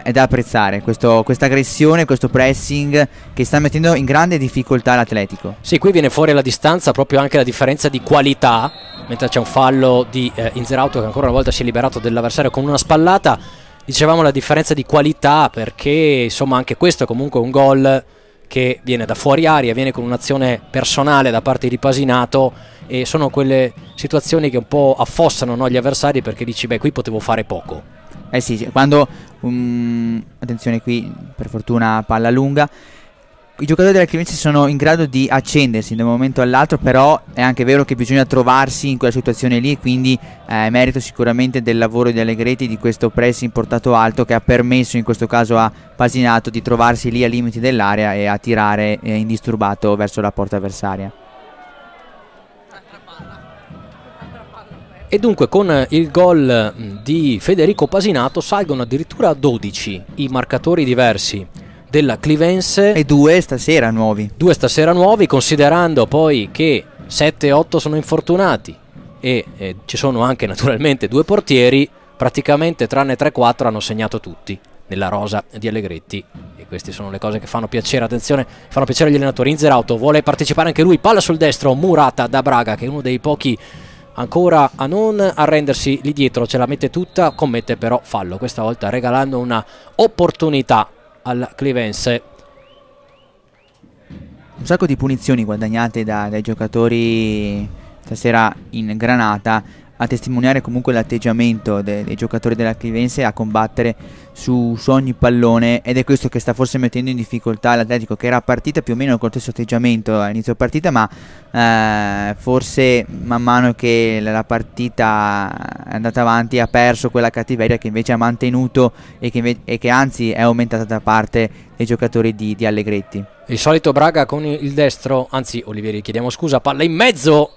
è da apprezzare, questa aggressione, questo pressing che sta mettendo in grande difficoltà l'Atletico. Sì, qui viene fuori la distanza, proprio anche la differenza di qualità, mentre c'è un fallo di Inzerauto che ancora una volta si è liberato dell'avversario con una spallata. Dicevamo la differenza di qualità perché insomma anche questo è comunque un gol che viene da fuori aria, viene con un'azione personale da parte di Pasinato, e sono quelle situazioni che un po' affossano, no, gli avversari, perché dici beh, qui potevo fare poco. Sì, quando attenzione qui, per fortuna palla lunga, i giocatori della Clivense sono in grado di accendersi da un momento all'altro, però è anche vero che bisogna trovarsi in quella situazione lì, e quindi merito sicuramente del lavoro di Allegretti, di questo pressing portato alto che ha permesso in questo caso a Pasinato di trovarsi lì ai limiti dell'area e a tirare indisturbato verso la porta avversaria. E dunque con il gol di Federico Pasinato salgono addirittura a 12 i marcatori diversi della Clivense. E 2 stasera nuovi. 2 stasera nuovi, considerando poi che 7 e 8 sono infortunati e ci sono anche naturalmente 2 portieri, praticamente tranne 3-4 hanno segnato tutti nella rosa di Allegretti, e queste sono le cose che fanno piacere. Attenzione, fanno piacere agli allenatori. Inzerauto vuole partecipare anche lui, palla sul destro, Murata da Braga, che è uno dei pochi ancora a non arrendersi lì dietro, ce la mette tutta, commette però fallo, questa volta regalando una opportunità al Clivense. Un sacco di punizioni guadagnate dai giocatori stasera in Granata, a testimoniare comunque l'atteggiamento dei giocatori della Clivense a combattere su ogni pallone, ed è questo che sta forse mettendo in difficoltà l'Atletico, che era partita più o meno con lo stesso atteggiamento all'inizio partita, ma forse man mano che la partita è andata avanti ha perso quella cattiveria che invece ha mantenuto e che anzi è aumentata da parte dei giocatori di Allegretti. Il solito Braga con il destro, anzi Olivieri, chiediamo scusa, palla in mezzo.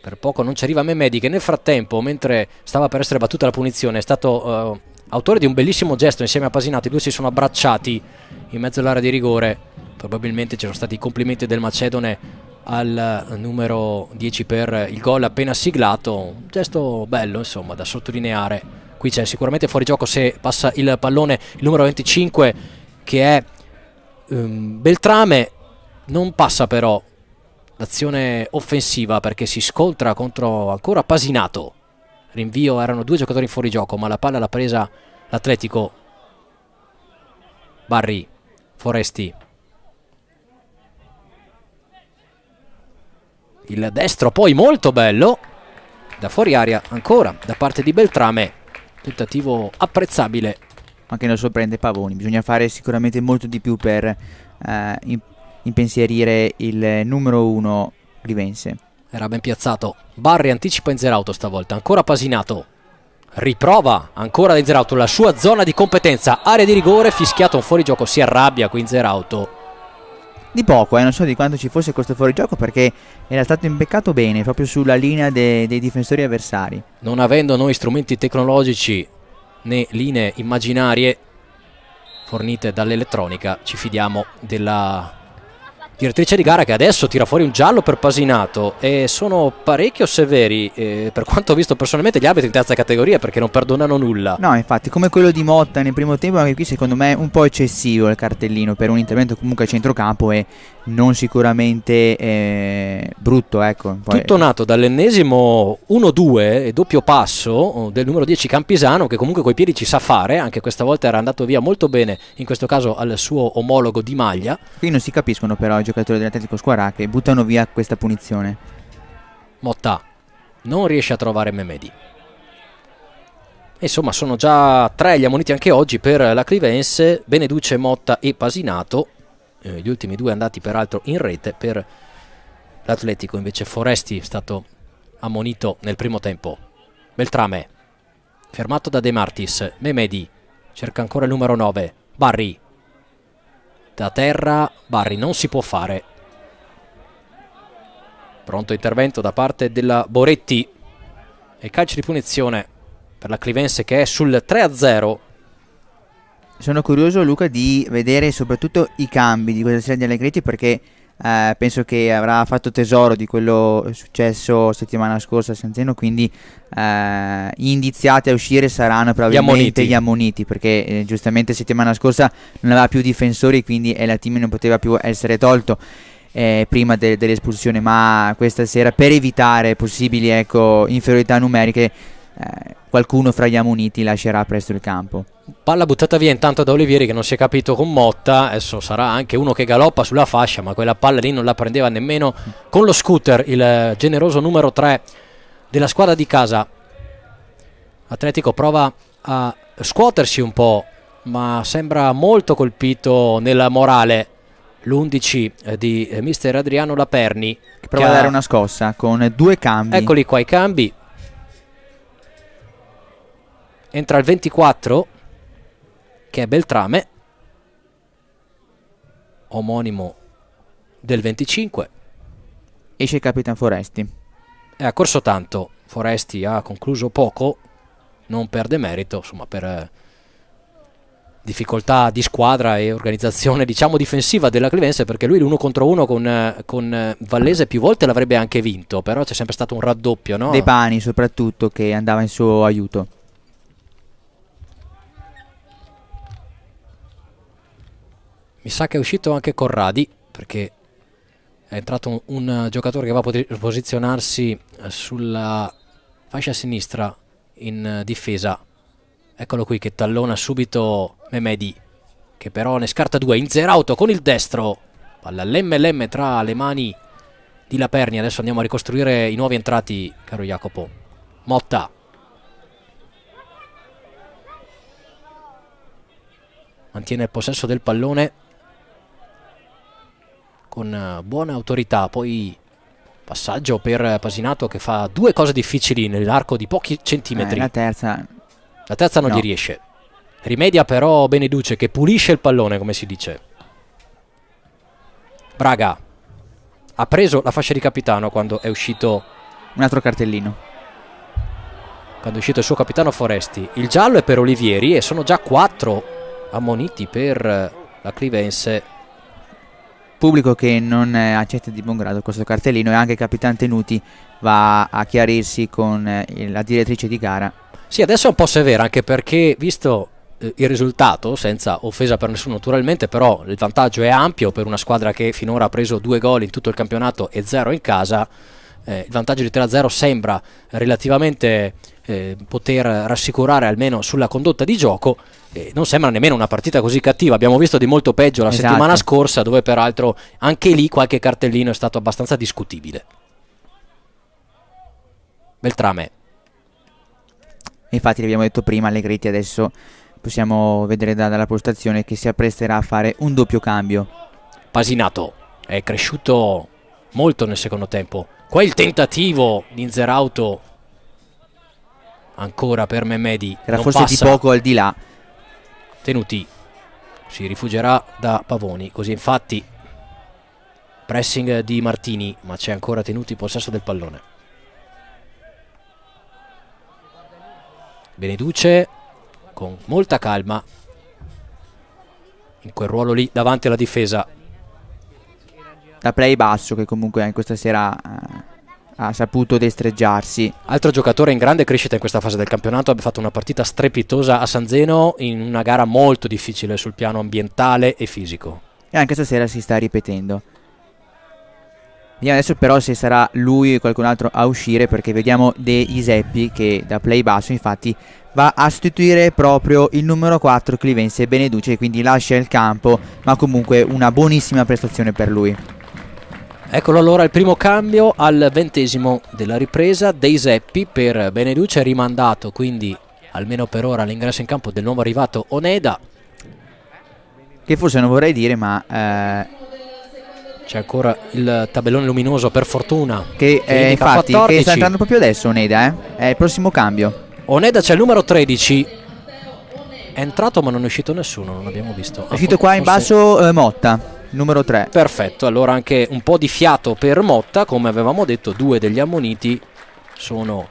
Per poco non ci arriva Memedi, che nel frattempo, mentre stava per essere battuta la punizione, è stato autore di un bellissimo gesto insieme a Pasinato. I due si sono abbracciati in mezzo all'area di rigore. Probabilmente ci sono stati i complimenti del Macedone al numero 10 per il gol appena siglato. Un gesto bello, insomma, da sottolineare. Qui c'è sicuramente fuorigioco se passa il pallone il numero 25, che è Beltrame. Non passa però l'azione offensiva perché si scontra contro ancora Pasinato. Rinvio, erano 2 giocatori in fuorigioco, ma la palla l'ha presa l'Atletico. Barri, Foresti, il destro poi molto bello da fuori aria ancora da parte di Beltrame, tentativo apprezzabile. Ma che non sorprende Pavoni, bisogna fare sicuramente molto di più per impensierire il numero 1 Clivense. Era ben piazzato, Barri anticipa Inzerauto stavolta, ancora Pasinato, riprova ancora Inzerauto la sua zona di competenza, area di rigore, fischiato un fuorigioco, si arrabbia qui Inzerauto. Di poco, non so di quanto ci fosse questo fuorigioco, perché era stato imbeccato bene proprio sulla linea dei difensori avversari. Non avendo noi strumenti tecnologici né linee immaginarie fornite dall'elettronica, ci fidiamo della direttrice di gara, che adesso tira fuori un giallo per Pasinato, e sono parecchio severi per quanto ho visto personalmente gli arbitri in terza categoria, perché non perdonano nulla. No, infatti, come quello di Motta nel primo tempo, anche qui secondo me è un po' eccessivo il cartellino per un intervento comunque a centrocampo e non sicuramente brutto, ecco. Poi tutto nato dall'ennesimo 1-2 e doppio passo del numero 10 Campisano, che comunque coi piedi ci sa fare, anche questa volta era andato via molto bene, in questo caso al suo omologo Di Maglia. Qui non si capiscono però i giocatori dell'Atletico Squarà, che buttano via questa punizione. Motta non riesce a trovare Memedi. Insomma, sono già 3 gli ammoniti anche oggi per la Clivense, Beneduce, Motta e Pasinato, gli ultimi 2 andati peraltro in rete per l'Atletico. Invece Foresti è stato ammonito nel primo tempo. Beltrame fermato da De Martis, Memedi cerca ancora il numero 9, Barri da terra, Barri non si può fare. Pronto intervento da parte della Boretti e calcio di punizione per la Clivense, che è sul 3-0. Sono curioso, Luca, di vedere soprattutto i cambi di questa sera di Allegretti, perché penso che avrà fatto tesoro di quello successo settimana scorsa a San Zeno, quindi indiziati a uscire saranno probabilmente gli ammoniti, perché giustamente settimana scorsa non aveva più difensori, quindi Elatimi non poteva più essere tolto prima dell'espulsione, ma questa sera, per evitare possibili inferiorità numeriche, qualcuno fra gli ammoniti lascerà presto il campo. Palla buttata via intanto da Olivieri, che non si è capito con Motta. Adesso sarà anche uno che galoppa sulla fascia, ma quella palla lì non la prendeva nemmeno con lo scooter il generoso numero 3 della squadra di casa. Atletico prova a scuotersi un po', ma sembra molto colpito nella morale l'11 di mister Adriano Laperni, che prova a dare una scossa con 2 cambi. Eccoli qua i cambi. Entra il 24 che è Beltrame, omonimo del 25. Esce il Capitan Foresti. Ha corso tanto, Foresti ha concluso poco, non perde merito, insomma, per difficoltà di squadra e organizzazione, diciamo, difensiva della Clivense, perché lui l'1 contro 1 con Vallese più volte l'avrebbe anche vinto, però c'è sempre stato un raddoppio, no? De Pani soprattutto, che andava in suo aiuto. Mi sa che è uscito anche Corradi, perché è entrato un giocatore che va a posizionarsi sulla fascia sinistra in difesa. Eccolo qui che tallona subito Mehmedi, che però ne scarta 2. Inzerauto con il destro, palla lemme tra le mani di Laperni. Adesso andiamo a ricostruire i nuovi entrati, caro Jacopo. Motta, mantiene il possesso del pallone con buona autorità, poi passaggio per Pasinato che fa 2 cose difficili nell'arco di pochi centimetri. La terza non gli riesce. Rimedia però Beneduce, che pulisce il pallone, come si dice. Braga ha preso la fascia di capitano quando è uscito un altro cartellino, quando è uscito il suo capitano Foresti. Il giallo è per Olivieri e sono già 4 ammoniti per la Clivense. Pubblico che non accetta di buon grado questo cartellino, e anche il capitano Tenuti va a chiarirsi con la direttrice di gara. Sì, adesso è un po' severa, anche perché visto il risultato, senza offesa per nessuno naturalmente, però il vantaggio è ampio per una squadra che finora ha preso 2 gol in tutto il campionato e 0 in casa. Il vantaggio di 3-0 sembra relativamente poter rassicurare almeno sulla condotta di gioco. Non sembra nemmeno una partita così cattiva. Abbiamo visto di molto peggio la settimana scorsa, dove peraltro anche lì qualche cartellino è stato abbastanza discutibile. Beltrame. Infatti l'abbiamo detto prima, Allegretti adesso possiamo vedere dalla postazione che si appresterà a fare un doppio cambio. Pasinato è cresciuto molto nel secondo tempo. Qua il tentativo di Inzerauto ancora per Mehmedi, era non forse passa. Di poco al di là. Tenuti si rifugierà da Pavoni, così infatti pressing di Martini, ma c'è ancora Tenuti possesso del pallone. Beneduce con molta calma in quel ruolo lì davanti alla difesa. Da play basso, che comunque questa sera ha saputo destreggiarsi. Altro giocatore in grande crescita in questa fase del campionato, ha fatto una partita strepitosa a San Zeno in una gara molto difficile sul piano ambientale e fisico. E anche stasera si sta ripetendo. Vediamo adesso però se sarà lui o qualcun altro a uscire, perché vediamo De Iseppi che da play basso infatti va a sostituire proprio il numero 4 Clivense, Beneduce, quindi lascia il campo, ma comunque una buonissima prestazione per lui. Eccolo allora il primo cambio al 20° della ripresa. De Iseppi per Beneduce, rimandato quindi almeno per ora all'ingresso in campo del nuovo arrivato Oneda, che forse non vorrei dire, ma c'è ancora il tabellone luminoso per fortuna che infatti 14. Che sta entrando proprio adesso Oneda, è il prossimo cambio. Oneda, c'è il numero 13, è entrato ma non è uscito nessuno, non abbiamo visto. È uscito qua in basso Motta, numero 3. Perfetto, allora anche un po' di fiato per Motta, come avevamo detto. 2 degli ammoniti sono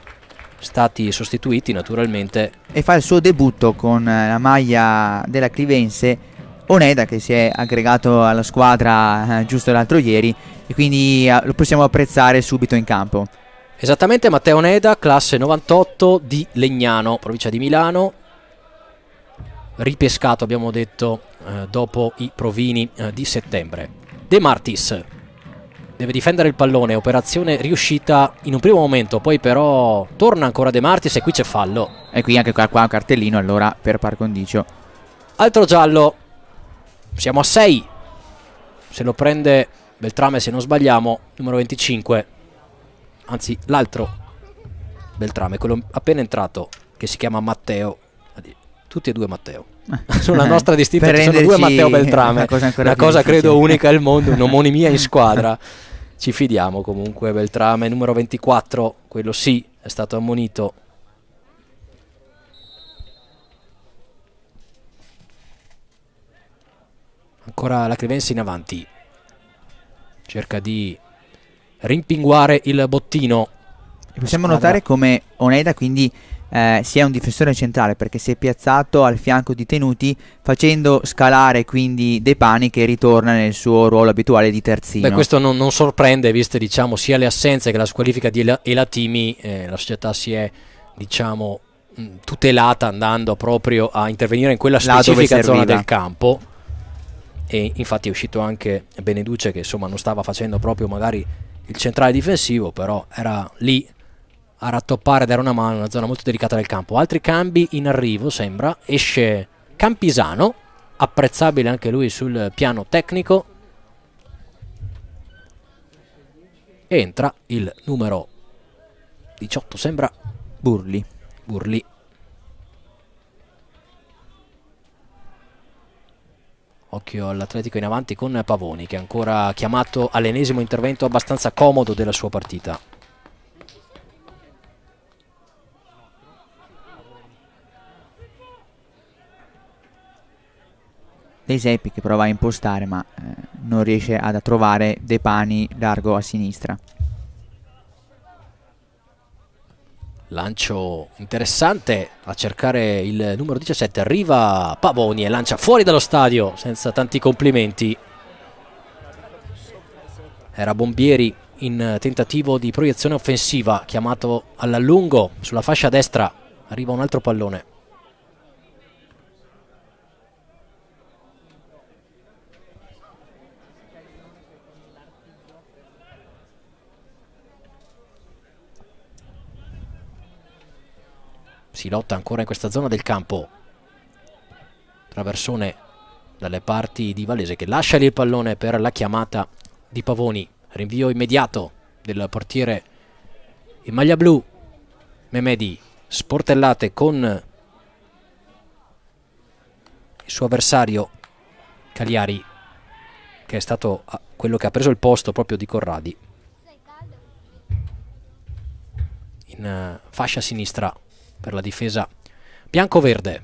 stati sostituiti naturalmente. E fa il suo debutto con la maglia della Clivense Oneda, che si è aggregato alla squadra giusto l'altro ieri, e quindi lo possiamo apprezzare subito in campo. Esattamente, Matteo Oneda, classe 98 di Legnano, provincia di Milano, ripescato abbiamo detto dopo i provini di settembre. De Martis deve difendere il pallone, operazione riuscita in un primo momento, poi però torna ancora De Martis e qui c'è fallo. E qui anche qua un cartellino allora per par condicio. Altro giallo, siamo a 6, se lo prende Beltrame se non sbagliamo, numero 25, anzi l'altro Beltrame, quello appena entrato che si chiama Matteo, tutti e due Matteo. Sulla nostra distinta Per ci sono due renderci Matteo Beltrame, una cosa credo difficile. unica al mondo, un'omonimia in squadra. Ci fidiamo comunque. Beltrame numero 24, quello sì, è stato ammonito. Ancora la Clivense in avanti, cerca di rimpinguare il bottino. Possiamo Squadra- notare come Oneida quindi sia un difensore centrale, perché si è piazzato al fianco di Tenuti, facendo scalare quindi De Pani, che ritorna nel suo ruolo abituale di terzino. Beh, questo non sorprende, viste diciamo sia le assenze che la squalifica di Elatimi. La società si è diciamo tutelata andando proprio a intervenire in quella Là dove specifica zona serviva. del campo, e infatti è uscito anche Beneduce, che insomma non stava facendo proprio magari il centrale difensivo, però era lì a rattoppare, dare una mano, una zona molto delicata del campo. Altri cambi in arrivo, sembra. Esce Campisano, apprezzabile anche lui sul piano tecnico. Entra il numero 18, sembra Burli. Burli. Occhio all'Atletico in avanti con Pavoni, che è ancora chiamato all'ennesimo intervento abbastanza comodo della sua partita. De Zeppi che prova a impostare, ma non riesce a trovare De Pani largo a sinistra. Lancio interessante a cercare il numero 17. Arriva Pavoni e lancia fuori dallo stadio senza tanti complimenti. Era Bombieri in tentativo di proiezione offensiva, chiamato all'allungo sulla fascia destra. Arriva un altro pallone. Si lotta ancora in questa zona del campo. Traversone dalle parti di Vallese, che lascia lì il pallone per la chiamata di Pavoni. Rinvio immediato del portiere in maglia blu Memedi, sportellate con il suo avversario Cagliari, che è stato quello che ha preso il posto proprio di Corradi. In fascia sinistra per la difesa bianco-verde.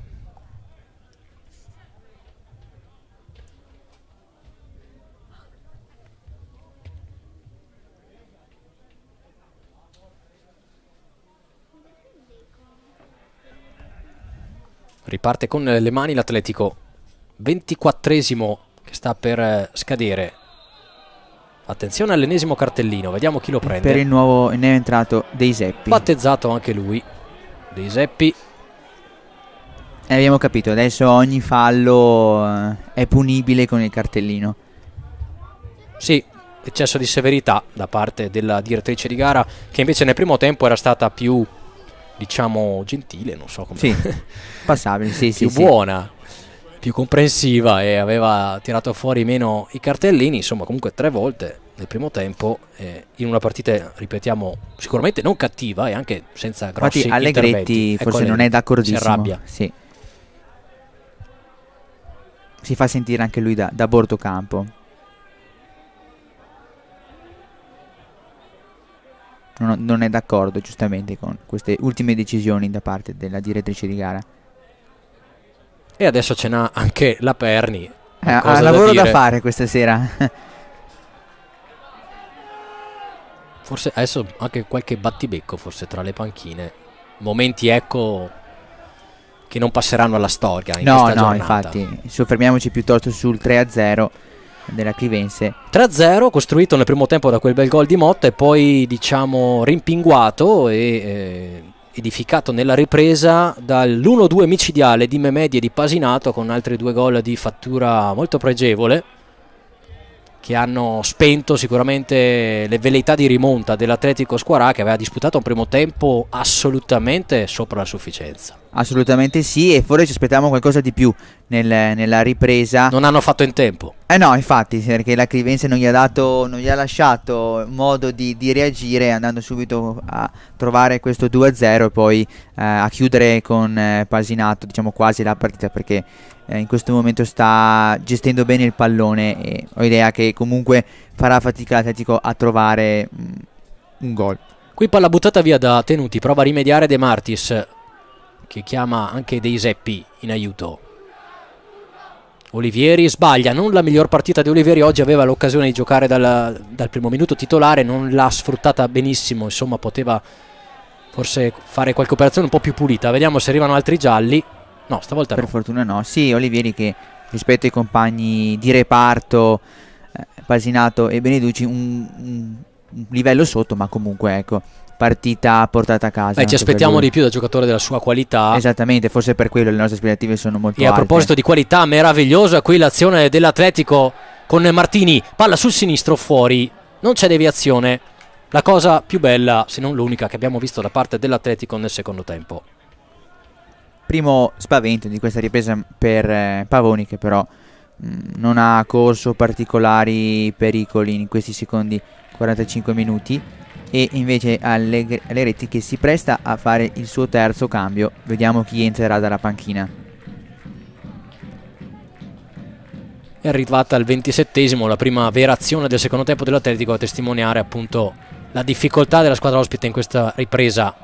Riparte con le mani l'Atletico. 24esimo che sta per scadere. Attenzione all'ennesimo cartellino, vediamo chi lo prende. Per il nuovo entrato De Zeppi. Battezzato anche lui, De Zeppi. Abbiamo capito, adesso ogni fallo è punibile con il cartellino. Sì, eccesso di severità da parte della direttrice di gara, che invece nel primo tempo era stata più, diciamo, gentile, non so come. Sì, passabile, sì, più sì, buona, più comprensiva, e aveva tirato fuori meno i cartellini. Insomma, comunque 3 volte nel primo tempo, in una partita, ripetiamo, sicuramente non cattiva e anche senza grossi Infatti Allegretti interventi. forse Ecco, non è d'accordissimo. si arrabbia. Sì. Si fa sentire anche lui da bordo campo. Non è d'accordo giustamente con queste ultime decisioni da parte della direttrice di gara. E adesso ce n'ha anche la Perni. Ha lavoro da fare questa sera. Forse adesso anche qualche battibecco forse tra le panchine. Momenti, ecco, che non passeranno alla storia in No, questa giornata. infatti, soffermiamoci piuttosto sul 3-0 della Clivense. 3-0 costruito nel primo tempo da quel bel gol di Motta, e poi diciamo rimpinguato e edificato nella ripresa dall'1-2 micidiale di Memedi e di Pasinato, con altri 2 gol di fattura molto pregevole, che hanno spento sicuramente le velleità di rimonta dell'Atletico Squarà, che aveva disputato un primo tempo assolutamente sopra la sufficienza. Assolutamente sì, e forse ci aspettiamo qualcosa di più nella ripresa. Non hanno fatto in tempo. No, infatti, perché la Clivense non gli ha lasciato modo di reagire, andando subito a trovare questo 2-0 e poi a chiudere con Pasinato, diciamo quasi la partita, perché in questo momento sta gestendo bene il pallone e ho idea che comunque farà fatica l'Atletico a trovare un gol. Qui palla buttata via da Tenuti, prova a rimediare De Martis, che chiama anche Dei Seppi in aiuto. Olivieri sbaglia, non la miglior partita di Olivieri, oggi aveva l'occasione di giocare dal primo minuto titolare, non l'ha sfruttata benissimo, insomma poteva forse fare qualche operazione un po' più pulita. Vediamo se arrivano altri gialli. No, stavolta per no. fortuna no. Sì, Olivieri che rispetto ai compagni di reparto Pasinato e Beneduci un livello sotto, ma comunque ecco, partita portata a casa. Ci aspettiamo di più da giocatore della sua qualità. Esattamente, forse per quello le nostre aspettative sono molto alte. E a proposito di qualità, meravigliosa qui l'azione dell'Atletico con Martini, palla sul sinistro fuori, non c'è deviazione. La cosa più bella, se non l'unica, che abbiamo visto da parte dell'Atletico nel secondo tempo. Primo spavento di questa ripresa per Pavoni, che però non ha corso particolari pericoli in questi secondi 45 minuti, e invece Allegretti che si presta a fare il suo terzo cambio. Vediamo chi entrerà dalla panchina. È arrivata al 27esimo la prima vera azione del secondo tempo dell'Atletico, a testimoniare appunto la difficoltà della squadra ospite in questa ripresa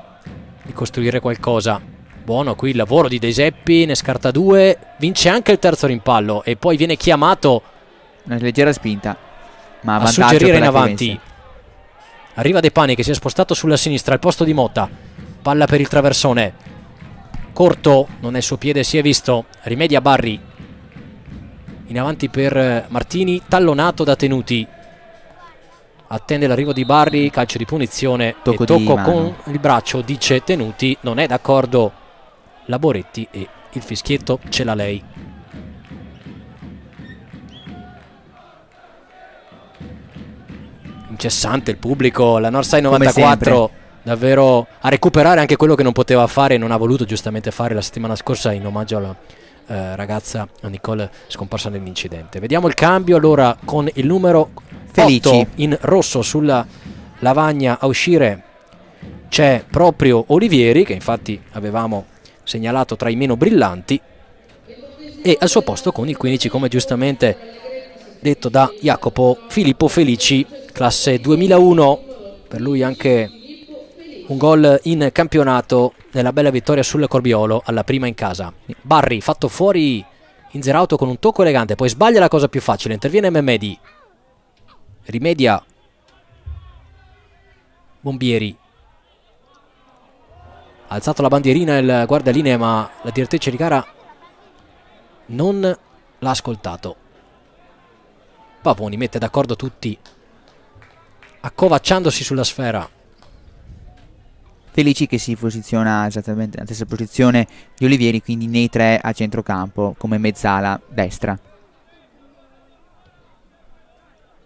di costruire qualcosa. Buono qui il lavoro di De Seppi, ne scarta due, vince anche il terzo rimpallo e poi viene chiamato una leggera spinta, ma a suggerire in avanti. Arriva De Pani che si è spostato sulla sinistra al posto di Motta, palla per il traversone corto, non è il suo piede, si è visto, rimedia Barri in avanti per Martini, tallonato da Tenuti, attende l'arrivo di Barri, calcio di punizione, tocco con il braccio, dice Tenuti, non è d'accordo Laboretti e il fischietto ce l'ha lei. Incessante il pubblico, la Northside 94 davvero a recuperare anche quello che non poteva fare e non ha voluto giustamente fare la settimana scorsa in omaggio alla ragazza Nicole scomparsa nell'incidente. Vediamo il cambio allora con il numero Felici 8 in rosso sulla lavagna a uscire. C'è proprio Olivieri, che infatti avevamo segnalato tra i meno brillanti, e al suo posto con il 15, come giustamente detto da Jacopo, Filippo Felici, classe 2001, per lui anche un gol in campionato nella bella vittoria sul Corbiolo alla prima in casa. Barri fatto fuori in zerauto con un tocco elegante, poi sbaglia la cosa più facile, interviene Mehmedi, rimedia Bombieri, ha alzato la bandierina il guardalinee, ma la direttrice di gara non l'ha ascoltato. Pavoni mette d'accordo tutti, accovacciandosi sulla sfera. Felici che si posiziona esattamente nella stessa posizione di Olivieri, quindi nei tre a centrocampo come mezzala destra.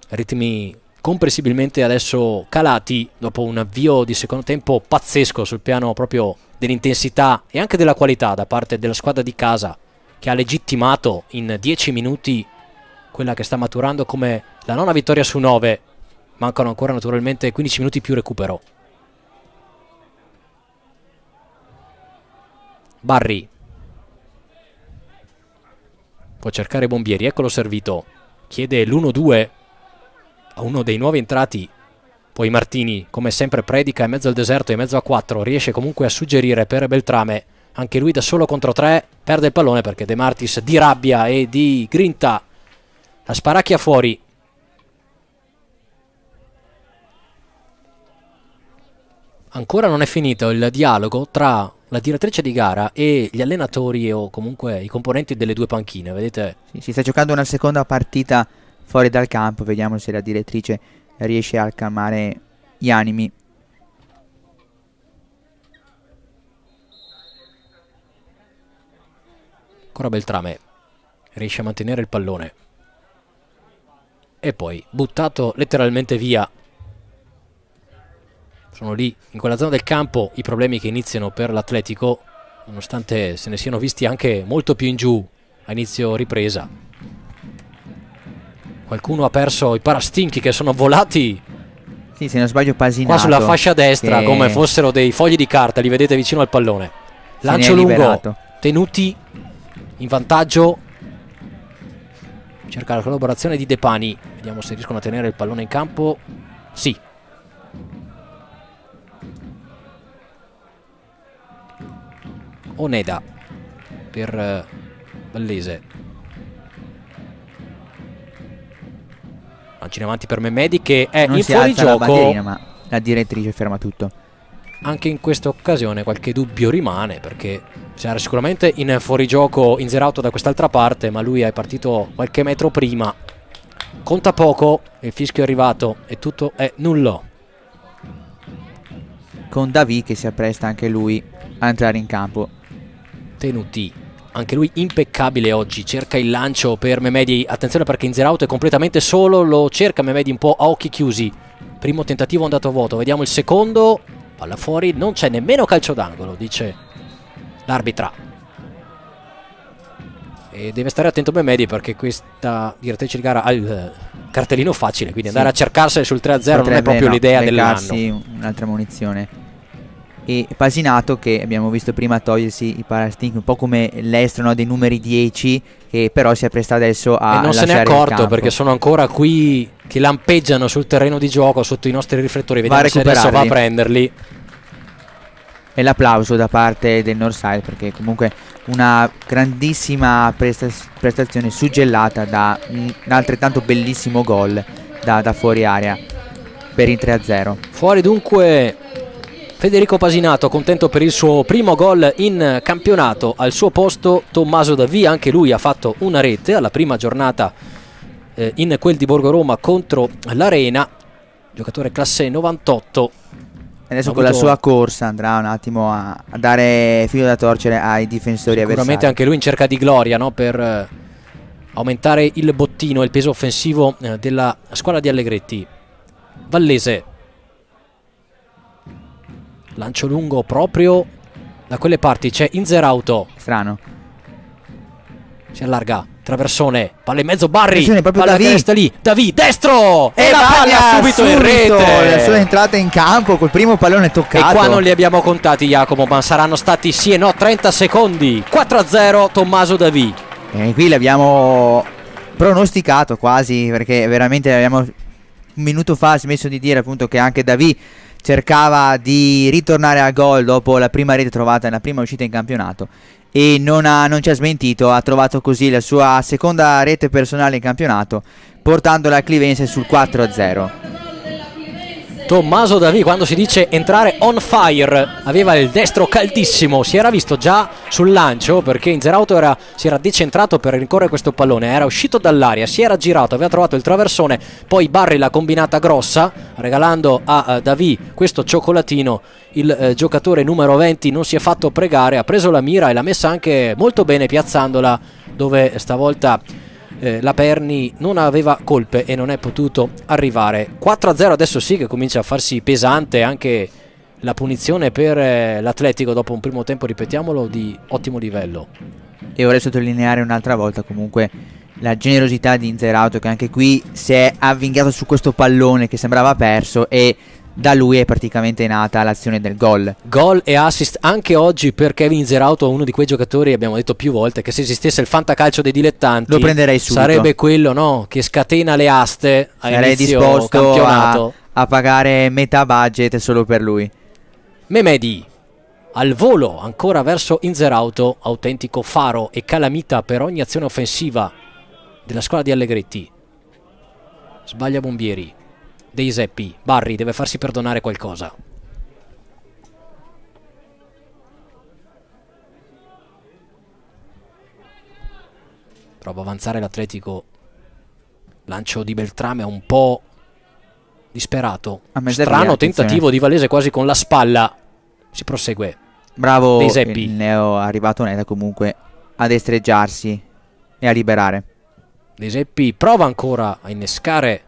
Ritmi comprensibilmente adesso calati dopo un avvio di secondo tempo pazzesco sul piano proprio dell'intensità e anche della qualità da parte della squadra di casa, che ha legittimato in 10 minuti quella che sta maturando come la nona vittoria su 9. Mancano ancora naturalmente 15 minuti più recupero. Barri può cercare Bombieri, eccolo servito, chiede l'1-2 a uno dei nuovi entrati, poi Martini come sempre predica in mezzo al deserto, in mezzo a 4, riesce comunque a suggerire per Beltrame, anche lui da solo contro 3 perde il pallone perché De Martis di rabbia e di grinta la sparacchia fuori. Ancora non è finito il dialogo tra la direttrice di gara e gli allenatori o comunque i componenti delle due panchine, vedete? Sì, si sta giocando una seconda partita fuori dal campo, vediamo se la direttrice riesce a calmare gli animi. Ancora Beltrame riesce a mantenere il pallone. e poi buttato letteralmente via. Sono lì in quella zona del campo i problemi che iniziano per l'Atletico, nonostante se ne siano visti anche molto più in giù a inizio ripresa. Qualcuno ha perso i parastinchi che sono volati, sì, se non sbaglio Pasinato, qua sulla fascia destra, come fossero dei fogli di carta, li vedete vicino al pallone. Lancio lungo, liberato. Tenuti in vantaggio, cerca la collaborazione di Depani, vediamo se riescono a tenere il pallone in campo. Sì. Oneda per Vallese, lancio in avanti per Memedi che è non in si alza la fuorigioco, bandierina, ma la direttrice ferma tutto. anche in questa occasione qualche dubbio rimane, perché c'era sicuramente in fuorigioco Inzerauto da quest'altra parte, ma lui è partito qualche metro prima. Conta poco, il fischio è arrivato e tutto è nullo. Con Davi che si appresta anche lui a entrare in campo. Tenuti, anche lui impeccabile oggi, cerca il lancio per Memedi, attenzione perché Inzerauto è completamente solo, lo cerca Memedi un po' a occhi chiusi. Primo tentativo andato a vuoto, vediamo il secondo, palla fuori, non c'è nemmeno calcio d'angolo, dice l'arbitra. E deve stare attento Memedi perché questa direttrice di gara ha il cartellino facile, quindi andare a cercarsene sul 3-0 non è proprio l'idea dell'anno. Un'altra munizione. E Pasinato, che abbiamo visto prima togliersi i parastinchi, un po' come l'estro, no, dei numeri 10, che però si appresta adesso a e non se n'è lasciare il accorto campo. perché sono ancora qui che lampeggiano sul terreno di gioco sotto i nostri riflettori, vediamo se adesso va a prenderli. E l'applauso da parte del Northside, perché comunque una grandissima prestazione suggellata da un altrettanto bellissimo gol da fuori area per il 3-0. Fuori dunque Federico Pasinato, contento per il suo primo gol in campionato. Al suo posto Tommaso Davi, anche lui ha fatto una rete alla prima giornata in quel di Borgo Roma contro l'Arena, giocatore classe 98. Adesso con la sua corsa andrà un attimo a dare filo da torcere ai difensori avversari. Sicuramente anche lui in cerca di gloria, no? Per aumentare il bottino e il peso offensivo della squadra di Allegretti. Vallese, lancio lungo proprio da quelle parti, c'è Inzerauto, strano, si allarga, traversone, palla in mezzo, Barri, proprio palla Davi. Resta lì, Davi, destro e la palla subito in rete, la sua entrata in campo col primo pallone toccato. E qua non li abbiamo contati, Jacopo, ma saranno stati sì e no 30 secondi. 4-0 Tommaso Davi. E qui l'abbiamo pronosticato quasi, perché veramente abbiamo un minuto fa smesso di dire appunto che anche Davi cercava di ritornare al gol dopo la prima rete trovata nella prima uscita in campionato e non ci ha smentito, ha trovato così la sua seconda rete personale in campionato, portandola al Clivense sul 4-0. Tommaso Davi, quando si dice entrare on fire, aveva il destro caldissimo, si era visto già sul lancio perché Inzerauto si era decentrato per rincorrere questo pallone, era uscito dall'aria, si era girato, aveva trovato il traversone, poi Barri l'ha combinata grossa regalando a Davi questo cioccolatino. Il giocatore numero 20 non si è fatto pregare, ha preso la mira e l'ha messa anche molto bene piazzandola dove stavolta la Perni non aveva colpe e non è potuto arrivare. 4-0 adesso sì che comincia a farsi pesante anche la punizione per l'Atletico dopo un primo tempo, ripetiamolo, di ottimo livello. E vorrei sottolineare un'altra volta comunque la generosità di Inzerauto, che anche qui si è avvinghiato su questo pallone che sembrava perso e da lui è praticamente nata l'azione del gol. Gol e assist anche oggi per Kevin Inzerauto, uno di quei giocatori, abbiamo detto più volte, che se esistesse il fantacalcio dei dilettanti lo prenderei subito. Sarebbe quello, no? Che scatena le aste a sarei inizio disposto campionato a pagare metà budget solo per lui. Memedi al volo ancora verso Inzerauto, autentico faro e calamita per ogni azione offensiva della squadra di Allegretti. Sbaglia Bombieri, Dei Zeppi, Barri deve farsi perdonare qualcosa. Prova a avanzare l'Atletico, lancio di Beltrame un po' disperato, strano tentativo di Vallese quasi con la spalla, si prosegue. Bravo Dei Zeppi. il neo arrivato Neda comunque a destreggiarsi e a liberare. De Zeppi prova ancora a innescare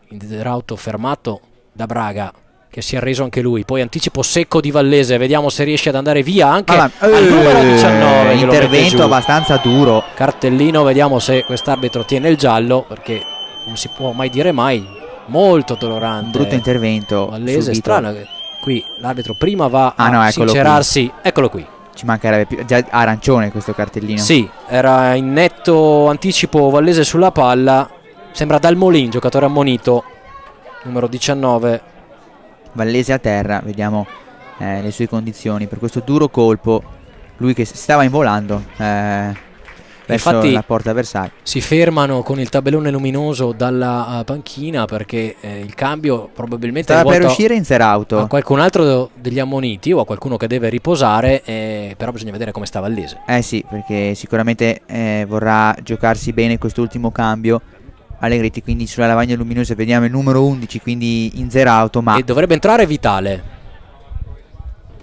Inzerauto, fermato da Braga, che si è arreso anche lui. Poi anticipo secco di Vallese, vediamo se riesce ad andare via anche al numero 19. Intervento abbastanza duro. Cartellino, vediamo se quest'arbitro tiene il giallo, perché non si può mai dire mai. Molto dolorante. Brutto intervento. Vallese, subito. strano che qui l'arbitro prima va no, a sincerarsi. Eccolo qui. Ci mancherebbe più. Già arancione questo cartellino. Sì, era in netto anticipo Vallese sulla palla. Sembra Dalmolin, giocatore ammonito, numero 19. Vallese a terra, vediamo le sue condizioni per questo duro colpo. Lui che stava involando verso Infatti la porta avversaria. Si fermano con il tabellone luminoso dalla panchina, perché il cambio probabilmente stava è per rivolto uscire Inzerauto a qualcun altro degli ammoniti o a qualcuno che deve riposare, però bisogna vedere come sta Vallese. Sì, perché sicuramente vorrà giocarsi bene quest'ultimo cambio Allegretti, quindi sulla lavagna luminosa vediamo il numero 11, quindi Inzerauto, ma E dovrebbe entrare Vitale.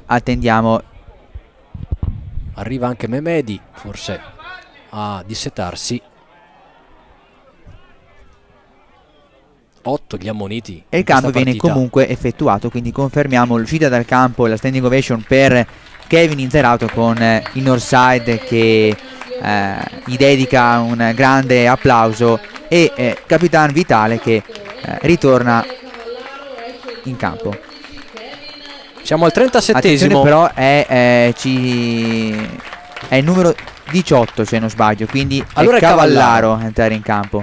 attendiamo. Arriva anche Memedi, forse a dissetarsi. 8 gli ammoniti. E il cambio viene comunque effettuato, quindi confermiamo l'uscita dal campo e la standing ovation per Kevin Inzerauto, con il Northside che gli dedica un grande applauso, e Capitan Vitale che ritorna in campo. Siamo al 37esimo. Attenzione però è il numero 18 se non sbaglio, quindi allora è Cavallaro a entrare in campo.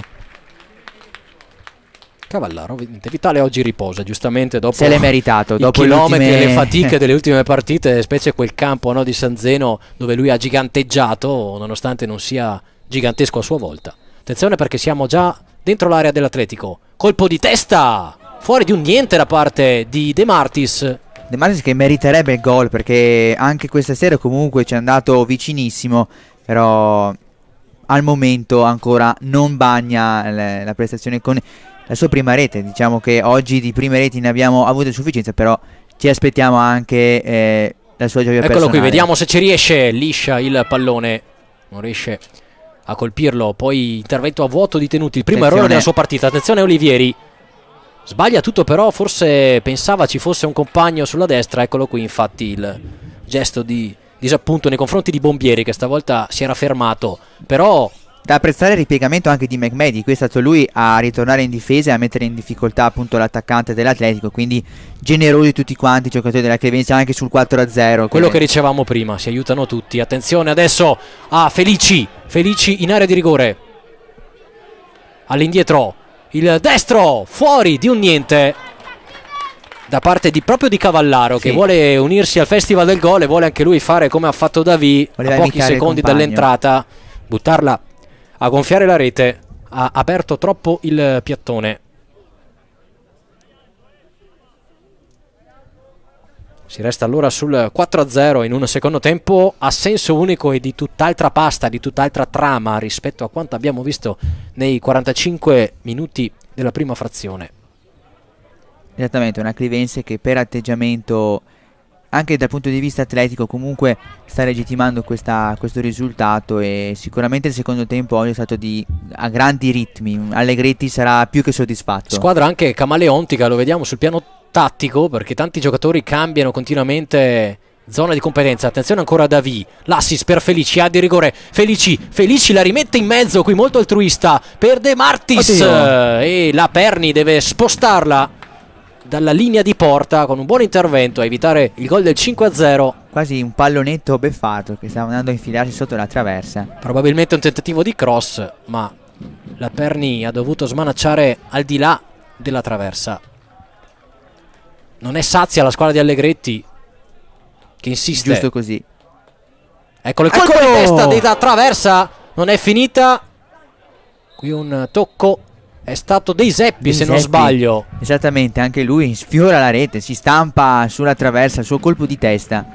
Cavallaro, Vitale oggi riposa, giustamente, dopo se l'è meritato, dopo i chilometri e le fatiche delle ultime partite, specie quel campo, no, di San Zeno, dove lui ha giganteggiato nonostante non sia gigantesco a sua volta. Attenzione, perché siamo già dentro l'area dell'Atletico. Colpo di testa fuori di un niente da parte di De Martis. De Martis che meriterebbe il gol, perché anche questa sera comunque ci è andato vicinissimo, però al momento ancora non bagna la prestazione con la sua prima rete. Diciamo che oggi di prime reti ne abbiamo avute sufficienza, però ci aspettiamo anche la sua gioia personale. Eccolo qui, vediamo se ci riesce. Liscia il pallone, non riesce a colpirlo. Poi intervento a vuoto di Tenuti, il primo errore della sua partita. Attenzione Olivieri, sbaglia tutto, però forse pensava ci fosse un compagno sulla destra. Eccolo qui infatti il gesto di disappunto nei confronti di Bombieri, che stavolta si era fermato. Però da apprezzare il ripiegamento anche di McMahon, qui è stato lui a ritornare in difesa e a mettere in difficoltà appunto l'attaccante dell'Atletico, quindi generosi tutti quanti i giocatori della Clemenza anche sul 4-0. Quello che dicevamo prima, si aiutano tutti. Attenzione adesso a Felici in area di rigore, all'indietro il destro fuori di un niente da parte proprio di Cavallaro, sì, che vuole unirsi al festival del gol e vuole anche lui fare come ha fatto Davi a pochi secondi dall'entrata, buttarla a gonfiare la rete. Ha aperto troppo il piattone. Si resta allora sul 4-0 in un secondo tempo a senso unico e di tutt'altra pasta, di tutt'altra trama rispetto a quanto abbiamo visto nei 45 minuti della prima frazione. Esattamente, una Clivense che per atteggiamento, anche dal punto di vista atletico, comunque sta legittimando questo risultato, e sicuramente il secondo tempo oggi è stato a grandi ritmi. Allegretti sarà più che soddisfatto. Squadra anche camaleontica, lo vediamo sul piano tattico, perché tanti giocatori cambiano continuamente zona di competenza. Attenzione ancora a Davi, l'assist per Felici, di rigore Felici la rimette in mezzo, qui molto altruista per De Martis. E la Perni deve spostarla dalla linea di porta con un buon intervento a evitare il gol del 5-0. Quasi un pallonetto beffato che stava andando a infilarsi sotto la traversa. Probabilmente un tentativo di cross, ma la Perni ha dovuto smanacciare al di là della traversa. Non è sazia la squadra di Allegretti, che insiste. Giusto così. Eccolo il colpo di testa della traversa, non è finita. Qui un tocco, è stato De Zeppi se non sbaglio. Esattamente, anche lui sfiora la rete, si stampa sulla traversa, il suo colpo di testa.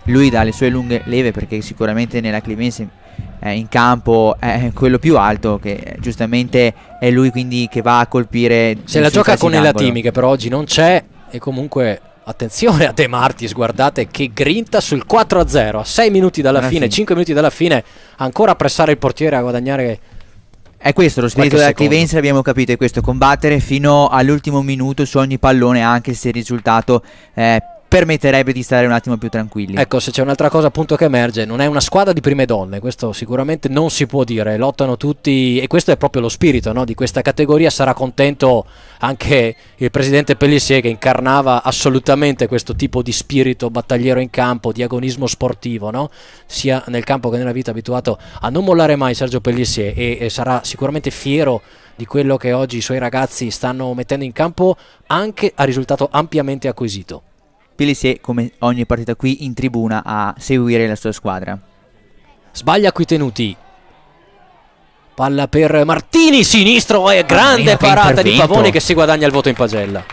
Lui dà le sue lunghe leve, perché sicuramente nella Clemense in campo è quello più alto, che giustamente è lui quindi che va a colpire. Se la gioca con Elatimi, che però oggi non c'è, e comunque Attenzione a De Martis, guardate che grinta sul 4-0 a 6 minuti dalla fine, 5 minuti dalla fine, ancora a pressare il portiere a guadagnare. È questo lo spirito della Clivense, abbiamo capito, è questo, combattere fino all'ultimo minuto su ogni pallone, anche se il risultato permetterebbe di stare un attimo più tranquilli. Ecco, se c'è un'altra cosa appunto che emerge, non è una squadra di prime donne, questo sicuramente non si può dire, lottano tutti e questo è proprio lo spirito, no, di questa categoria. Sarà contento anche il presidente Pellissier, che incarnava assolutamente questo tipo di spirito battagliero in campo, di agonismo sportivo, no? Sia nel campo che nella vita, abituato a non mollare mai Sergio Pellissier, e sarà sicuramente fiero di quello che oggi i suoi ragazzi stanno mettendo in campo, anche a risultato ampiamente acquisito. Pellissier, come ogni partita qui, in tribuna a seguire la sua squadra. Sbaglia qui Tenuti, palla per Martini, sinistro, e grande parata di Pavoni che si guadagna il voto in pagella.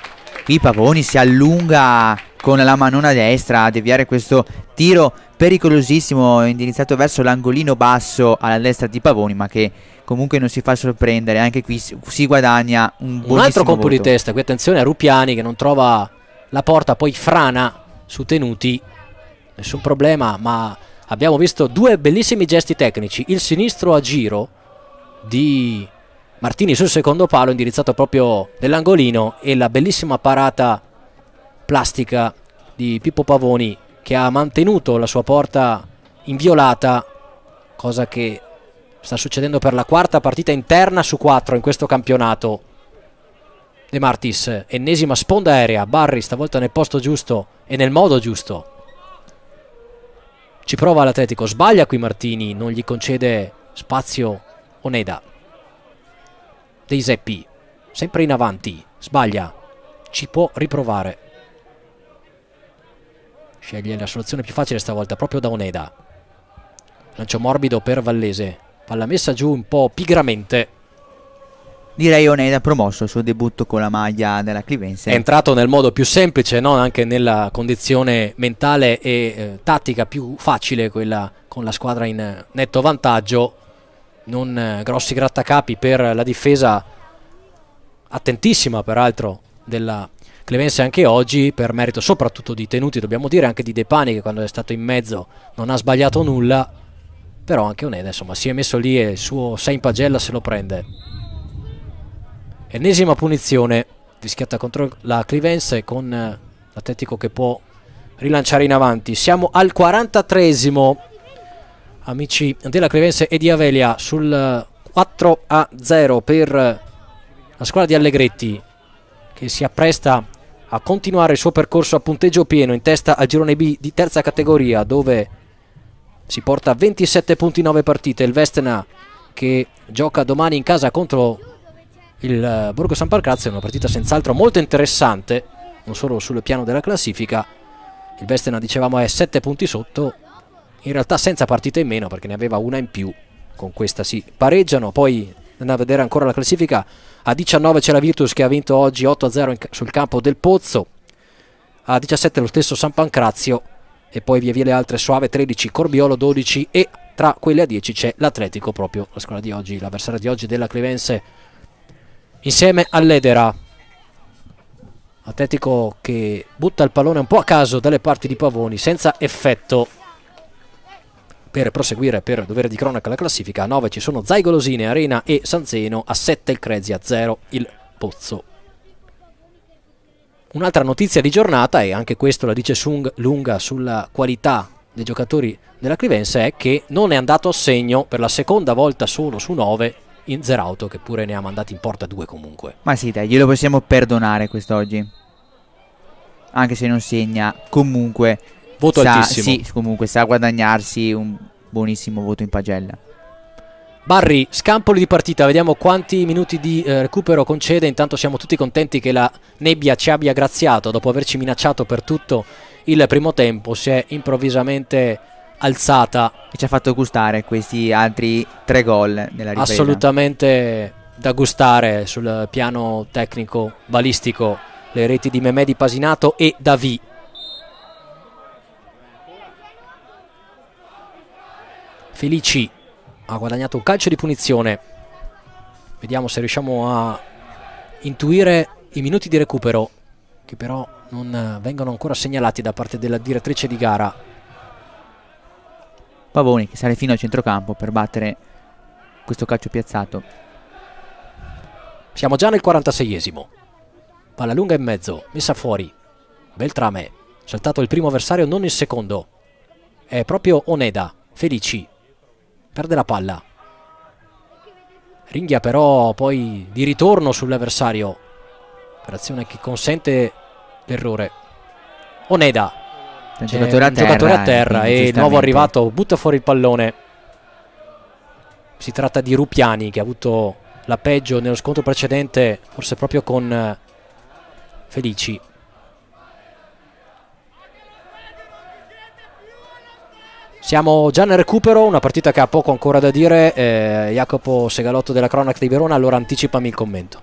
Qui Pavoni si allunga con la manona destra a deviare questo tiro pericolosissimo indirizzato verso l'angolino basso alla destra di Pavoni, ma che comunque non si fa sorprendere. Anche qui si guadagna un altro colpo voto di testa. Qui attenzione a Rupiani che non trova la porta, poi frana su Tenuti, nessun problema, ma abbiamo visto due bellissimi gesti tecnici, il sinistro a giro di Martini sul secondo palo indirizzato proprio nell'angolino, e la bellissima parata plastica di Pippo Pavoni, che ha mantenuto la sua porta inviolata, cosa che sta succedendo per la quarta partita interna su 4 in questo campionato. De Martis, ennesima sponda aerea, Barry stavolta nel posto giusto e nel modo giusto. Ci prova l'Atletico, sbaglia qui Martini, non gli concede spazio Oneda. Dei Zeppi, sempre in avanti, sbaglia, ci può riprovare. Sceglie la soluzione più facile stavolta, proprio da Oneda. Lancio morbido per Vallese, palla messa giù un po' pigramente. Direi Oneda promosso il suo debutto con la maglia della Clivense. È entrato nel modo più semplice, no? Anche nella condizione mentale e tattica più facile, quella con la squadra in netto vantaggio. Non grossi grattacapi per la difesa, attentissima peraltro della Clivense anche oggi, per merito soprattutto di Tenuti, dobbiamo dire, anche di De Pani, che quando è stato in mezzo non ha sbagliato nulla. Però anche Oneda, insomma, si è messo lì e il suo 6 in pagella se lo prende. Ennesima punizione rischiata contro la Clivense, con l'Atletico che può rilanciare in avanti. Siamo al 43esimo, amici della Clivense e di Avelia, sul 4-0 per la squadra di Allegretti, che si appresta a continuare il suo percorso a punteggio pieno in testa al girone B di terza categoria, dove si porta a 27 punti in 9 partite. Il Vestena, che gioca domani in casa contro il Borgo San Pancrazio, è una partita senz'altro molto interessante, non solo sul piano della classifica. Il Vestena, dicevamo, è 7 punti sotto, in realtà senza partita in meno, perché ne aveva una in più. Con questa si pareggiano. Poi andando a vedere ancora la classifica, a 19 c'è la Virtus, che ha vinto oggi 8-0 sul campo del Pozzo, a 17 lo stesso San Pancrazio, e poi via via le altre: Soave 13, Corbiolo 12, e tra quelle a 10 c'è l'Atletico, proprio la squadra di oggi, l'avversario di oggi della Clivense, insieme all'Edera. Atletico che butta il pallone un po' a caso dalle parti di Pavoni, senza effetto, per proseguire per dovere di cronaca la classifica. A 9 ci sono Zaigolosine, Arena e San Zeno, a 7 il Crezi, a 0 il Pozzo. Un'altra notizia di giornata, e anche questo la dice lunga sulla qualità dei giocatori della Clivense, è che non è andato a segno per la seconda volta solo su 9 in Zerauto, che pure ne ha mandati in porta 2 comunque. Ma sì, dai, glielo possiamo perdonare quest'oggi, anche se non segna. Comunque voto altissimo. Sì, comunque sa guadagnarsi un buonissimo voto in pagella. Barry, scampoli di partita, vediamo quanti minuti di recupero concede. Intanto siamo tutti contenti che la nebbia ci abbia graziato. Dopo averci minacciato per tutto il primo tempo, si è improvvisamente alzata e ci ha fatto gustare questi altri 3 gol nella ripresa. Assolutamente da gustare sul piano tecnico balistico, le reti di Memedi Pasinato e Davi. Felici ha guadagnato un calcio di punizione. Vediamo se riusciamo a intuire i minuti di recupero. che però non vengono ancora segnalati da parte della direttrice di gara. Pavoni che sale fino al centrocampo per battere questo calcio piazzato. Siamo già nel 46esimo. Palla lunga in mezzo, messa fuori. Beltrame, saltato il primo avversario, non il secondo. È proprio Oneda. Felici perde la palla. Ringhia però poi di ritorno sull'avversario. Operazione che consente l'errore. Oneda. Un giocatore a terra e il nuovo arrivato butta fuori il pallone. Si tratta di Rupiani, che ha avuto la peggio nello scontro precedente, forse proprio con Felici. Siamo già nel recupero, una partita che ha poco ancora da dire. Jacopo Segalotto della Cronaca di Verona, allora anticipami il commento.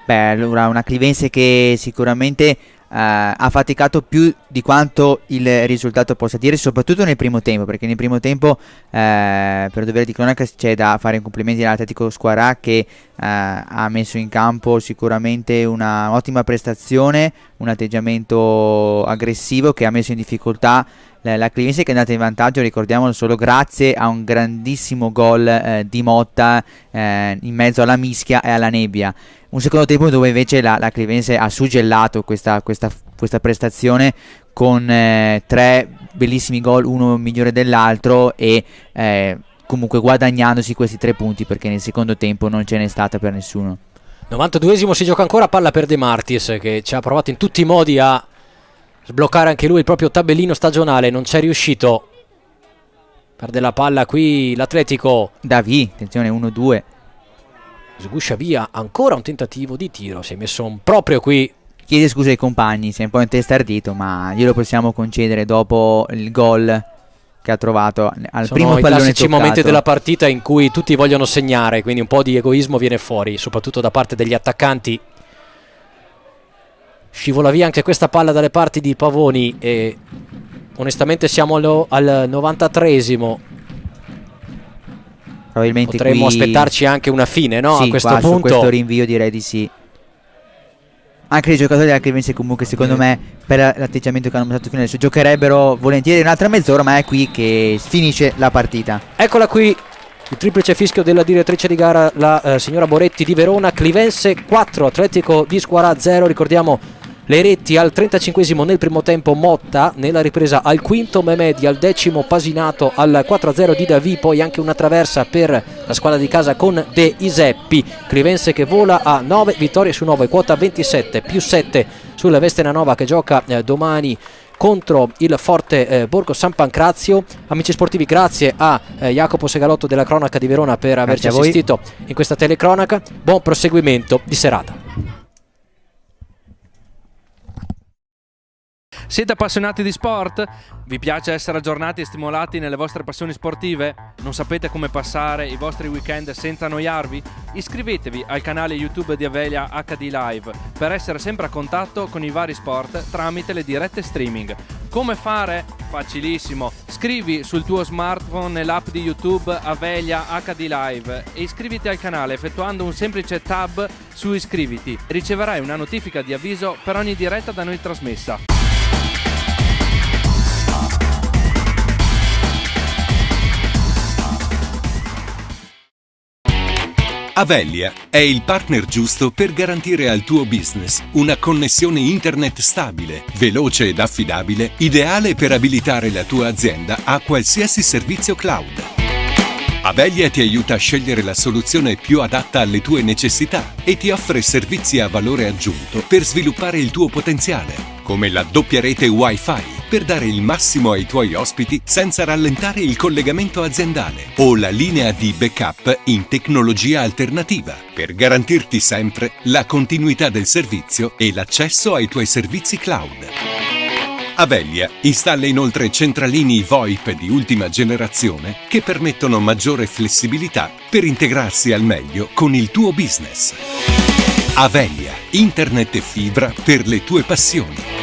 Beh, allora una Clivense che sicuramente ha faticato più di quanto il risultato possa dire, soprattutto nel primo tempo, perché nel primo tempo per dovere di cronaca c'è da fare i complimenti all'Atletico Squarà, che ha messo in campo sicuramente un'ottima prestazione, un atteggiamento aggressivo che ha messo in difficoltà la Clivense, che è andata in vantaggio, ricordiamolo, solo grazie a un grandissimo gol di Motta in mezzo alla mischia e alla nebbia. Un secondo tempo dove invece la Clivense ha suggellato questa prestazione con 3 bellissimi gol, uno migliore dell'altro, e comunque guadagnandosi questi 3 punti, perché nel secondo tempo non ce n'è stata per nessuno. 92esimo, si gioca ancora, palla per De Martis, che ci ha provato in tutti i modi a sbloccare anche lui il proprio tabellino stagionale, non c'è riuscito. Perde la palla qui l'Atletico. Davi, attenzione, 1-2. Sguscia via, ancora un tentativo di tiro, si è messo proprio qui. Chiede scusa ai compagni, si è un po' intestardito, ma glielo possiamo concedere dopo il gol che ha trovato al primo pallone toccato. Sono i classici momenti della partita in cui tutti vogliono segnare, quindi un po' di egoismo viene fuori, soprattutto da parte degli attaccanti. Scivola via anche questa palla dalle parti di Pavoni e onestamente siamo al 93esimo. Probabilmente potremmo aspettarci anche una fine, no? Sì, a questo punto. Su questo rinvio direi di sì. Anche i giocatori della Clivense comunque secondo me, per l'atteggiamento che hanno mostrato fino adesso, giocherebbero volentieri un'altra mezz'ora, ma è qui che finisce la partita. Eccola qui, il triplice fischio della direttrice di gara, la signora Boretti di Verona. Clivense 4, Atletico di Squarà 0. Ricordiamo le reti al 35esimo nel primo tempo Motta, nella ripresa al quinto Memedi, al 10° Pasinato, al 4-0 di Davi, poi anche una traversa per la squadra di casa con De Iseppi. Clivense che vola a 9 vittorie su 9, quota 27, più 7 sulla Vestena Nova, che gioca domani contro il forte Borgo San Pancrazio. Amici sportivi, grazie a Jacopo Segalotto della Cronaca di Verona per averci assistito in questa telecronaca. Buon proseguimento di serata. Siete appassionati di sport? Vi piace essere aggiornati e stimolati nelle vostre passioni sportive? Non sapete come passare i vostri weekend senza annoiarvi? Iscrivetevi al canale YouTube di Avelia HD Live per essere sempre a contatto con i vari sport tramite le dirette streaming. Come fare? Facilissimo. Scrivi sul tuo smartphone nell'app di YouTube Avelia HD Live e iscriviti al canale effettuando un semplice tab su iscriviti. Riceverai una notifica di avviso per ogni diretta da noi trasmessa. Avelia è il partner giusto per garantire al tuo business una connessione internet stabile, veloce ed affidabile, ideale per abilitare la tua azienda a qualsiasi servizio cloud. Avelia ti aiuta a scegliere la soluzione più adatta alle tue necessità e ti offre servizi a valore aggiunto per sviluppare il tuo potenziale, come la doppia rete Wi-Fi per dare il massimo ai tuoi ospiti senza rallentare il collegamento aziendale, o la linea di backup in tecnologia alternativa per garantirti sempre la continuità del servizio e l'accesso ai tuoi servizi cloud. Avelia installa inoltre centralini VoIP di ultima generazione che permettono maggiore flessibilità per integrarsi al meglio con il tuo business. Avelia, internet e fibra per le tue passioni.